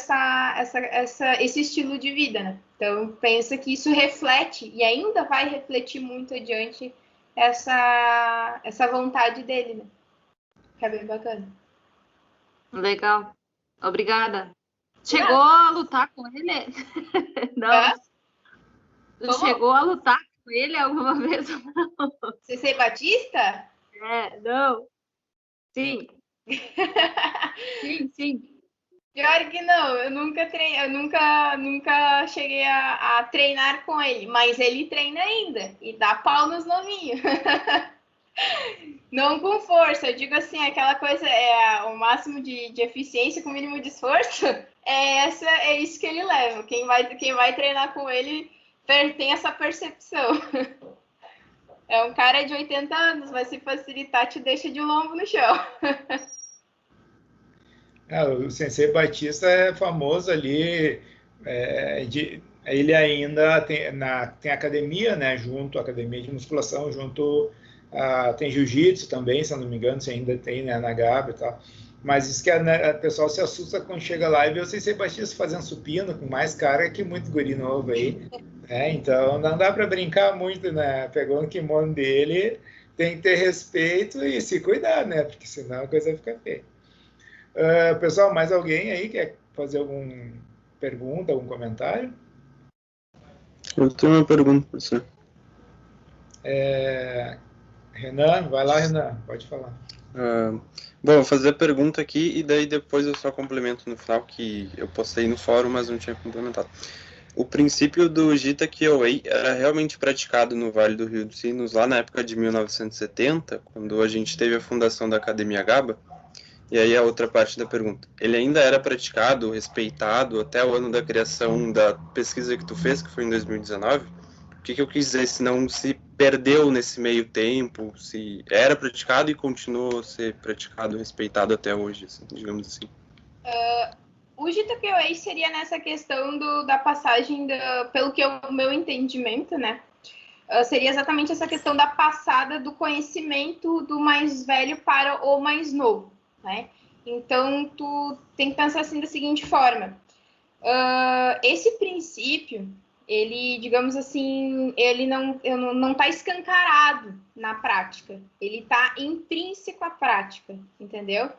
[SPEAKER 2] esse estilo de vida, né? Então, pensa que isso reflete e ainda vai refletir muito adiante essa vontade dele, né? Que é bem bacana.
[SPEAKER 5] Legal. Obrigada. Chegou a lutar com ele? Não. Tu chegou a lutar com ele alguma vez?
[SPEAKER 2] Sensei Batista?
[SPEAKER 5] Não. Sim. Sim.
[SPEAKER 2] Pior que não, eu nunca cheguei a treinar com ele, mas ele treina ainda e dá pau nos novinhos. Não com força, eu digo assim, aquela coisa o máximo de eficiência com o mínimo de esforço, é isso que ele leva. Quem vai treinar com ele tem essa percepção. É um cara de 80 anos, mas se facilitar te deixa de lombo no chão.
[SPEAKER 1] O Sensei Batista é famoso ali, ele ainda tem academia, né, junto, academia de musculação, junto, tem jiu-jitsu também, se eu não me engano, se ainda tem, né, na GABA e tal. Mas isso que o pessoal se assusta quando chega lá e vê o Sensei Batista fazendo supino com mais cara que muito guri novo aí. Então não dá para brincar muito, né? Pegou no kimono dele, tem que ter respeito e se cuidar, né? Porque senão a coisa fica feia. Pessoal, mais alguém aí quer fazer alguma pergunta, algum comentário?
[SPEAKER 3] Eu tenho uma pergunta para você.
[SPEAKER 1] Renan, vai lá, Renan, pode falar.
[SPEAKER 6] Bom, vou fazer a pergunta aqui e daí depois eu só complemento no final, que eu postei no fórum, mas não tinha complementado. O princípio do Gita Kyoei era realmente praticado no Vale do Rio dos Sinos lá na época de 1970, quando a gente teve a fundação da Academia Gaba. E aí a outra parte da pergunta. Ele ainda era praticado, respeitado até o ano da criação da pesquisa que tu fez, que foi em 2019? O que eu quis dizer, se não se perdeu nesse meio tempo, se era praticado e continuou a ser praticado, respeitado até hoje, assim, digamos assim.
[SPEAKER 2] O Gita Kyoei seria nessa questão da passagem, pelo que o meu entendimento, né? Seria exatamente essa questão da passada do conhecimento do mais velho para o mais novo, né? Então, tu tem que pensar assim da seguinte forma. Esse princípio, ele, digamos assim, ele não está escancarado na prática. Ele está intrínseco à prática, entendeu?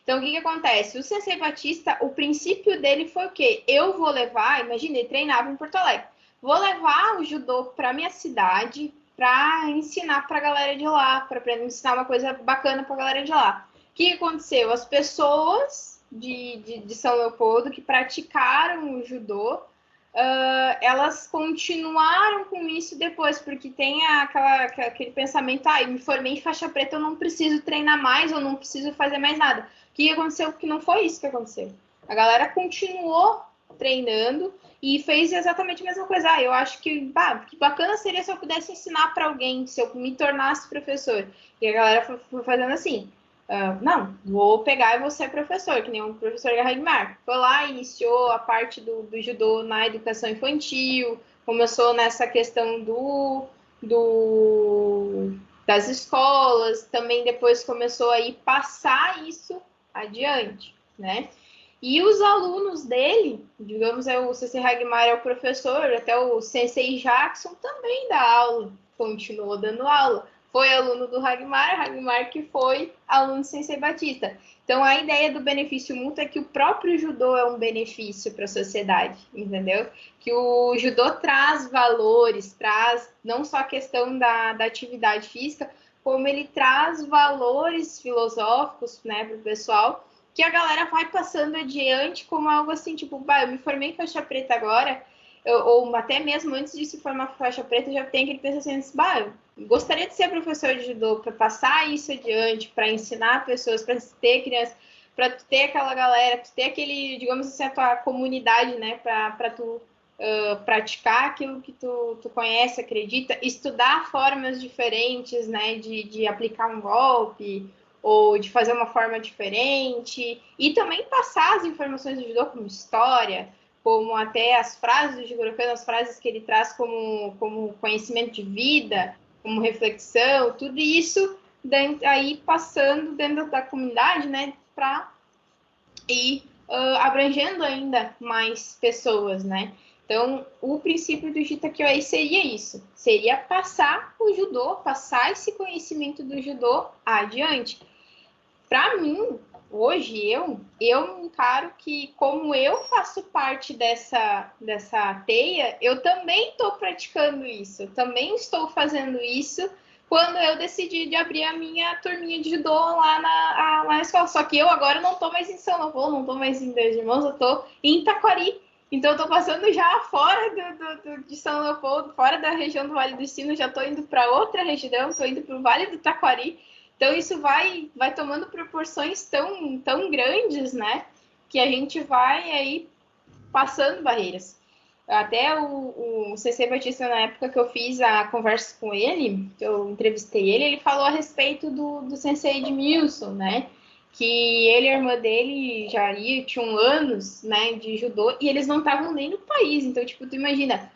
[SPEAKER 2] Então, o que acontece? O Sensei Batista, o princípio dele foi o quê? Eu vou levar, imagina, ele treinava em Porto Alegre. Vou levar o judô para minha cidade para ensinar para a galera de lá, para ensinar uma coisa bacana para a galera de lá. O que aconteceu? As pessoas de São Leopoldo que praticaram o judô, elas continuaram com isso depois, porque tem aquele pensamento, eu me formei em faixa preta, eu não preciso treinar mais, eu não preciso fazer mais nada. O que aconteceu? Que não foi isso que aconteceu. A galera continuou treinando e fez exatamente a mesma coisa. Eu acho que bacana seria se eu pudesse ensinar para alguém, se eu me tornasse professor. E a galera foi fazendo assim. Não, vou pegar e vou ser professor, que nem o professor Hagmar. Foi lá, iniciou a parte do judô na educação infantil, começou nessa questão das escolas, também depois começou a passar isso adiante, né? E os alunos dele, digamos, o Sensei Hagmar é o professor, até o Sensei Jackson também dá aula, continuou dando aula. Foi aluno do Hagmar que foi aluno do Sensei Batista. Então, a ideia do benefício mútuo é que o próprio judô é um benefício para a sociedade, entendeu? Que o judô traz valores, traz não só a questão da atividade física, como ele traz valores filosóficos, né, para o pessoal, que a galera vai passando adiante como algo assim, tipo, eu me formei em faixa preta agora, ou até mesmo antes de se formar faixa preta, já tem aquele pensamento assim, eu gostaria de ser professor de judô para passar isso adiante, para ensinar pessoas, para ter crianças, para ter aquela galera, para ter aquele, digamos assim, a tua comunidade, né, para tu praticar aquilo que tu conhece, acredita, estudar formas diferentes, né, de aplicar um golpe, ou de fazer uma forma diferente, e também passar as informações do judô como história, como até as frases do Jigoro Kano, as frases que ele traz como conhecimento de vida, como reflexão, tudo isso aí passando dentro da comunidade, né, para ir abrangendo ainda mais pessoas, né. Então, o princípio do Gita Kyoei seria isso, seria passar o judô, passar esse conhecimento do judô adiante. Para mim, hoje, eu encaro que, como eu faço parte dessa teia, eu também estou praticando isso, eu também estou fazendo isso quando eu decidi de abrir a minha turminha de judô lá na escola. Só que eu agora não estou mais em São Leopoldo, não estou mais em Dois Irmãos, eu estou em Taquari. Então, eu estou passando já fora de São Leopoldo, fora da região do Vale do Sino, já estou indo para outra região, estou indo para o Vale do Taquari. Então, isso vai tomando proporções tão grandes, né? Que a gente vai aí passando barreiras. Até o Sensei Batista, na época que eu fiz a conversa com ele, que eu entrevistei ele falou a respeito do Sensei Edmilson, né? Que ele e a irmã dele já tinham anos, né, de judô, e eles não estavam nem no país. Então, tipo, tu imagina,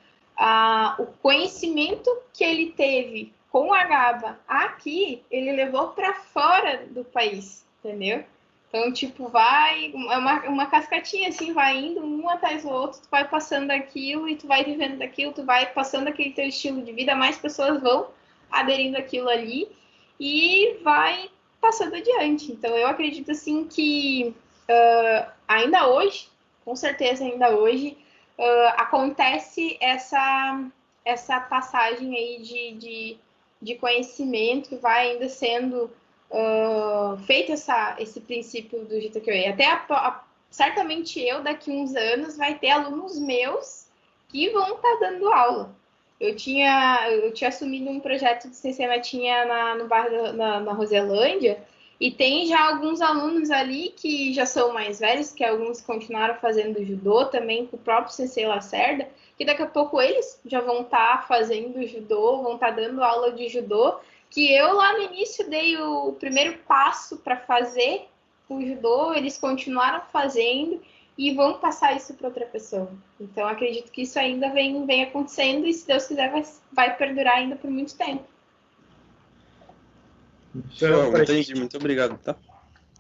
[SPEAKER 2] o conhecimimo que ele teve com a Gaba aqui, ele levou para fora do país, entendeu? Então, tipo, é uma cascatinha, assim, vai indo um atrás do outro, tu vai passando aquilo e tu vai vivendo daquilo, tu vai passando aquele teu estilo de vida, mais pessoas vão aderindo àquilo ali e vai passando adiante. Então, eu acredito, assim, que ainda hoje, com certeza ainda hoje, acontece essa passagem aí de conhecimento que vai ainda sendo feito esse princípio do Jita Kyoei. Até certamente eu, daqui uns anos, vai ter alunos meus que vão estar dando aula. Eu tinha assumido um projeto de Sensei Matinha no bairro na Roselândia, e tem já alguns alunos ali que já são mais velhos, que alguns continuaram fazendo judô também, com o próprio Sensei Lacerda, que daqui a pouco eles já vão estar fazendo judô, vão estar dando aula de judô, que eu lá no início dei o primeiro passo para fazer o judô, eles continuaram fazendo e vão passar isso para outra pessoa. Então, acredito que isso ainda vem acontecendo e, se Deus quiser, vai perdurar ainda por muito tempo.
[SPEAKER 6] Então, entendi. Muito obrigado, tá?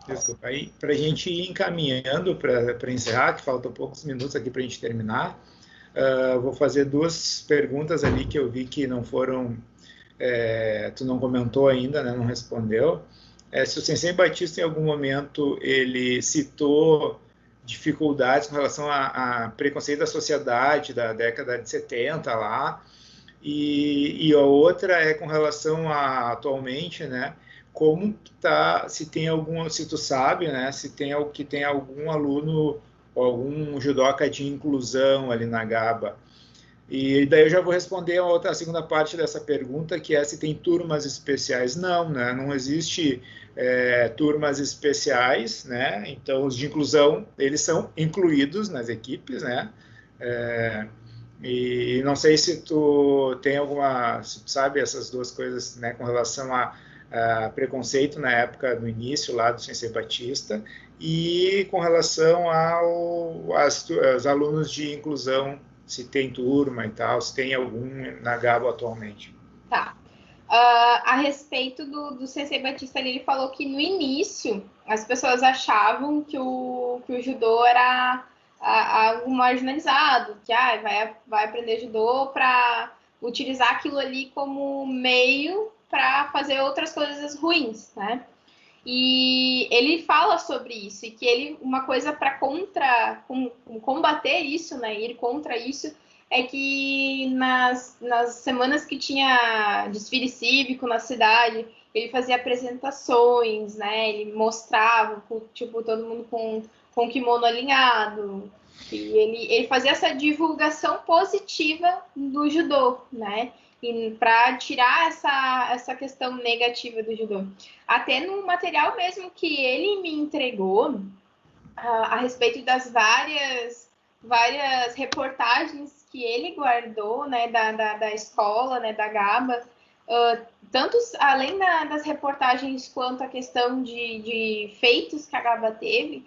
[SPEAKER 1] Desculpa. Aí, para a gente ir encaminhando para encerrar, que faltam poucos minutos aqui para a gente terminar, vou fazer 2 perguntas ali que eu vi que não foram... tu não comentou ainda, né, não respondeu. Se o Sensei Batista, em algum momento, ele citou dificuldades com relação a preconceito da sociedade da década de 70 lá, e a outra é com relação a atualmente, né, como tá, se tu sabe, né, se tem algum aluno ou algum judoca de inclusão ali na GABA. E daí eu já vou responder a segunda parte dessa pergunta, que é se tem turmas especiais. Não, né? Não existe turmas especiais, né? Então, os de inclusão, eles são incluídos nas equipes, né? E não sei se tu tem se tu sabe essas 2 coisas, né, com relação a preconceito na época, no início lá do Sensei Batista, e com relação aos alunos de inclusão, se tem turma e tal, se tem algum na GABA atualmente.
[SPEAKER 2] Tá. A respeito do Sensei Batista, ele falou que no início as pessoas achavam que o judô era algo marginalizado, que vai aprender judô para utilizar aquilo ali como meio para fazer outras coisas ruins, né? E ele fala sobre isso, e que uma coisa para combater isso, né, ir contra isso, é que nas semanas que tinha desfile cívico na cidade, ele fazia apresentações, né, ele mostrava, tipo, todo mundo com kimono alinhado, e ele fazia essa divulgação positiva do judô, né, para tirar essa questão negativa do judô. Até no material mesmo que ele me entregou, a respeito das várias reportagens que ele guardou, né, da escola, né, da GABA, tanto além das reportagens quanto a questão de feitos que a GABA teve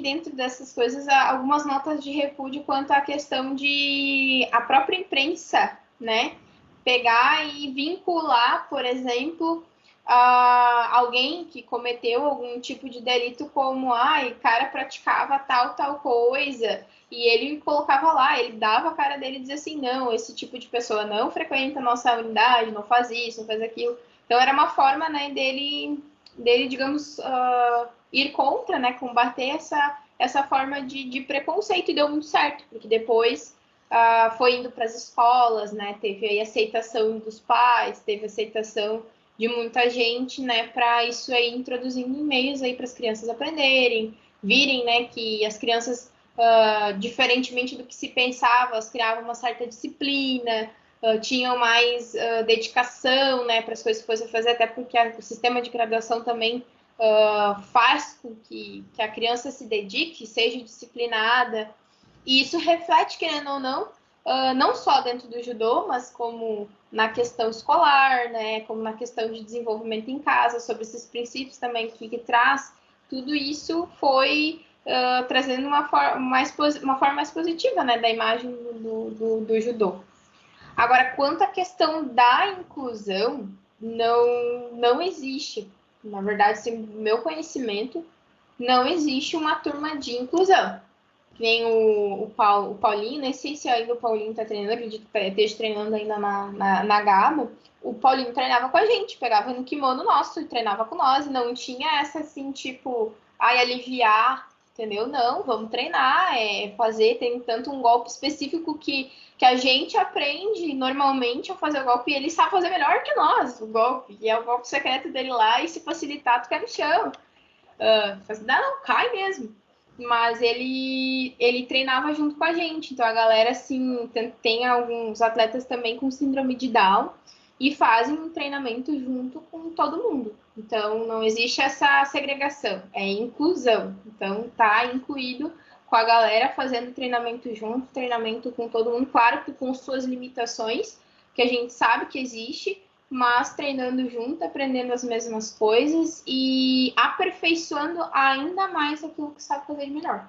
[SPEAKER 2] dentro dessas coisas algumas notas de repúdio quanto à questão de a própria imprensa, né, pegar e vincular, por exemplo, alguém que cometeu algum tipo de delito como, o cara praticava tal coisa, e ele colocava lá, ele dava a cara dele e dizia assim, não, esse tipo de pessoa não frequenta a nossa unidade, não faz isso, não faz aquilo. Então era uma forma, né, dele digamos, ir contra, né, combater essa forma de preconceito, e deu muito certo, porque depois foi indo para as escolas, né, teve aí aceitação dos pais, teve aceitação de muita gente, né, para isso aí introduzindo meios aí para as crianças aprenderem, virem, né, que as crianças, diferentemente do que se pensava, elas criavam uma certa disciplina, tinham mais dedicação, né, para as coisas que fossem fazer, até porque o sistema de graduação também faz com que a criança se dedique, seja disciplinada, e isso reflete, querendo ou não, não só dentro do judô, mas como na questão escolar, né, como na questão de desenvolvimento em casa, sobre esses princípios também que traz, tudo isso foi trazendo uma forma mais positiva, né, da imagem do judô. Agora, quanto à questão da inclusão, não existe. Na verdade, sem meu conhecimento, não existe uma turma de inclusão. Nem o Paulinho, nem sei se ainda o Paulinho está treinando, acredito que esteja treinando ainda na GABA. O Paulinho treinava com a gente, pegava no kimono nosso e treinava com nós, e não tinha essa assim, tipo, aliviar entendeu? Não, vamos treinar, fazer, tem tanto um golpe específico que a gente aprende normalmente a fazer o golpe e ele sabe fazer melhor que nós o golpe, e é o golpe secreto dele lá, e se facilitar, tu cai no chão. Não, cai mesmo. Mas ele treinava junto com a gente, então a galera, assim, tem alguns atletas também com síndrome de Down e fazem um treinamento junto com todo mundo. Então, não existe essa segregação, é inclusão. Então, tá incluído com a galera fazendo treinamento junto, treinamento com todo mundo, claro que com suas limitações, que a gente sabe que existe, mas treinando junto, aprendendo as mesmas coisas e aperfeiçoando ainda mais aquilo que sabe fazer melhor.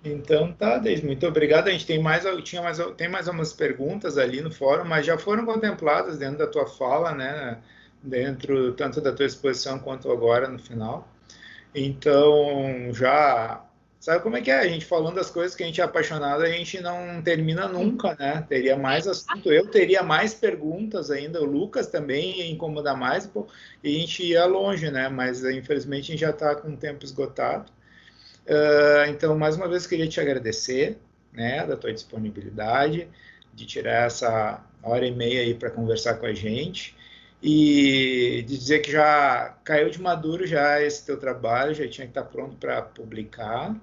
[SPEAKER 1] Então tá, Deise, muito obrigado. A gente tem mais algumas perguntas ali no fórum, mas já foram contempladas dentro da tua fala, né? Dentro tanto da tua exposição quanto agora no final. Então, já sabe como é que é? A gente falando das coisas que a gente é apaixonado, a gente não termina nunca, né? Teria mais assunto, eu teria mais perguntas ainda, o Lucas também ia incomodar mais, pô, e a gente ia longe, né? Mas infelizmente a gente já está com o tempo esgotado. Então, mais uma vez, queria te agradecer, né, da tua disponibilidade, de tirar essa hora e meia aí para conversar com a gente, e de dizer que já caiu de maduro já esse teu trabalho, já tinha que estar pronto para publicar,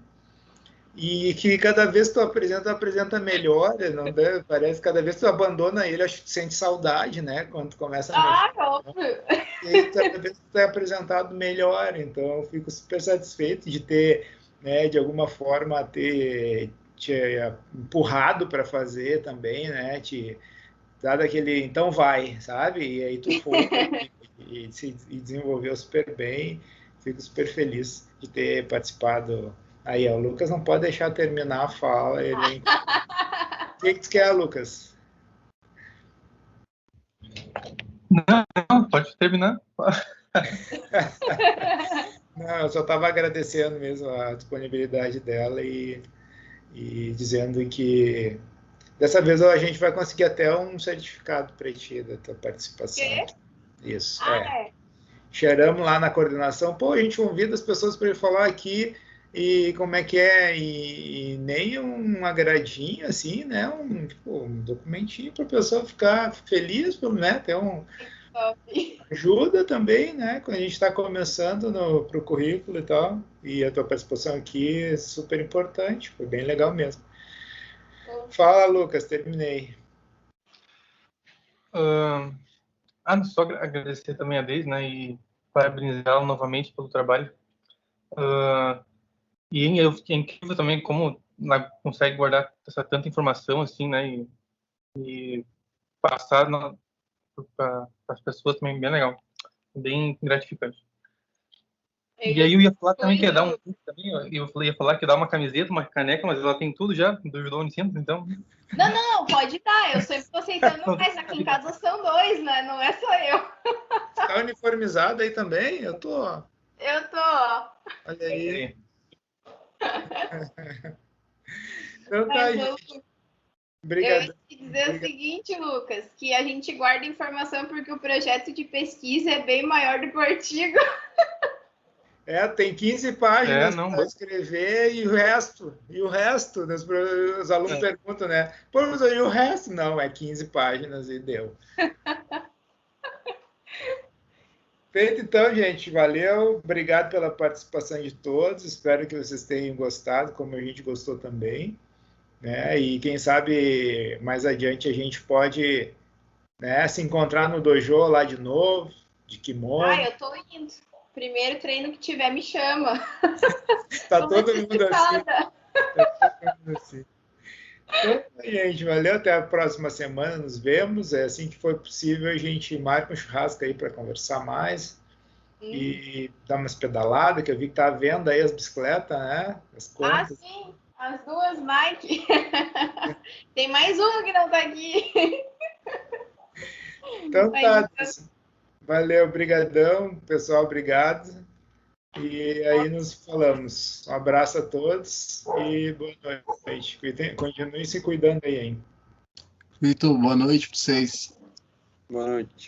[SPEAKER 1] e que cada vez que tu apresenta melhor, não deve, parece que cada vez que tu abandona ele, acho que tu sente saudade, né, quando tu começa a mexer. E cada vez que tu é apresentado melhor, então eu fico super satisfeito de ter, né, de alguma forma ter te empurrado para fazer também, né, te dado aquele, então vai, sabe, e aí tu foi e desenvolveu super bem, fico super feliz de ter participado. Aí, ó, o Lucas não pode deixar terminar a fala, ele... O que tu quer, Lucas?
[SPEAKER 3] Não, pode terminar.
[SPEAKER 1] Não, eu só estava agradecendo mesmo a disponibilidade dela e dizendo que dessa vez a gente vai conseguir até um certificado para ti da tua participação.
[SPEAKER 2] Quê?
[SPEAKER 1] Isso, Cheiramos lá na coordenação, pô, a gente convida as pessoas para ir falar aqui e como é que é, e nem um agradinho, assim, né, um documentinho para a pessoa ficar feliz, né, ter ajuda também, né, quando a gente está começando pro currículo e tal, e a tua participação aqui é super importante, foi bem legal mesmo. Fala, Lucas, terminei.
[SPEAKER 3] Só agradecer também a Deise, né, e parabenizá-la novamente pelo trabalho. E é incrível também como ela consegue guardar tanta informação, assim, né, e passar para as pessoas também, bem legal, bem gratificante. E aí eu ia falar também que ia dar um também, eu ia falar que ia dar uma camiseta, uma caneca, mas ela tem tudo já, do Judô Unicentro, então...
[SPEAKER 2] Não, pode dar, eu sempre estou aceitando mais, aqui em casa são dois, né, não é só eu.
[SPEAKER 1] Tá uniformizado aí também? Eu tô. Olha aí. Então tá, gente. Obrigado.
[SPEAKER 2] Eu ia te dizer o seguinte, Lucas, que a gente guarda informação porque o projeto de pesquisa é bem maior do que o artigo.
[SPEAKER 1] Tem 15 páginas para escrever e o resto, os alunos perguntam, né? Pô, mas aí o resto? Não, é 15 páginas e deu. Feito então, gente, valeu, obrigado pela participação de todos, espero que vocês tenham gostado, como a gente gostou também, né? E quem sabe mais adiante a gente pode, né, se encontrar no dojo lá de novo, de kimono.
[SPEAKER 2] Eu tô indo. Primeiro treino que tiver, me chama.
[SPEAKER 1] Tá todo mundo assim. Então, gente, valeu, até a próxima semana, nos vemos. Assim que for possível, a gente marca um churrasco aí para conversar mais e dar umas pedaladas, que eu vi que tá vendo aí as bicicletas, né? As contas.
[SPEAKER 2] Sim, as duas Nike. Tem mais uma que não tá aqui.
[SPEAKER 1] Então tá, valeu, brigadão, pessoal, obrigado. E aí nos falamos. Um abraço a todos e boa noite. Continue se cuidando aí, hein?
[SPEAKER 4] Vitor, boa noite para vocês.
[SPEAKER 6] Boa noite.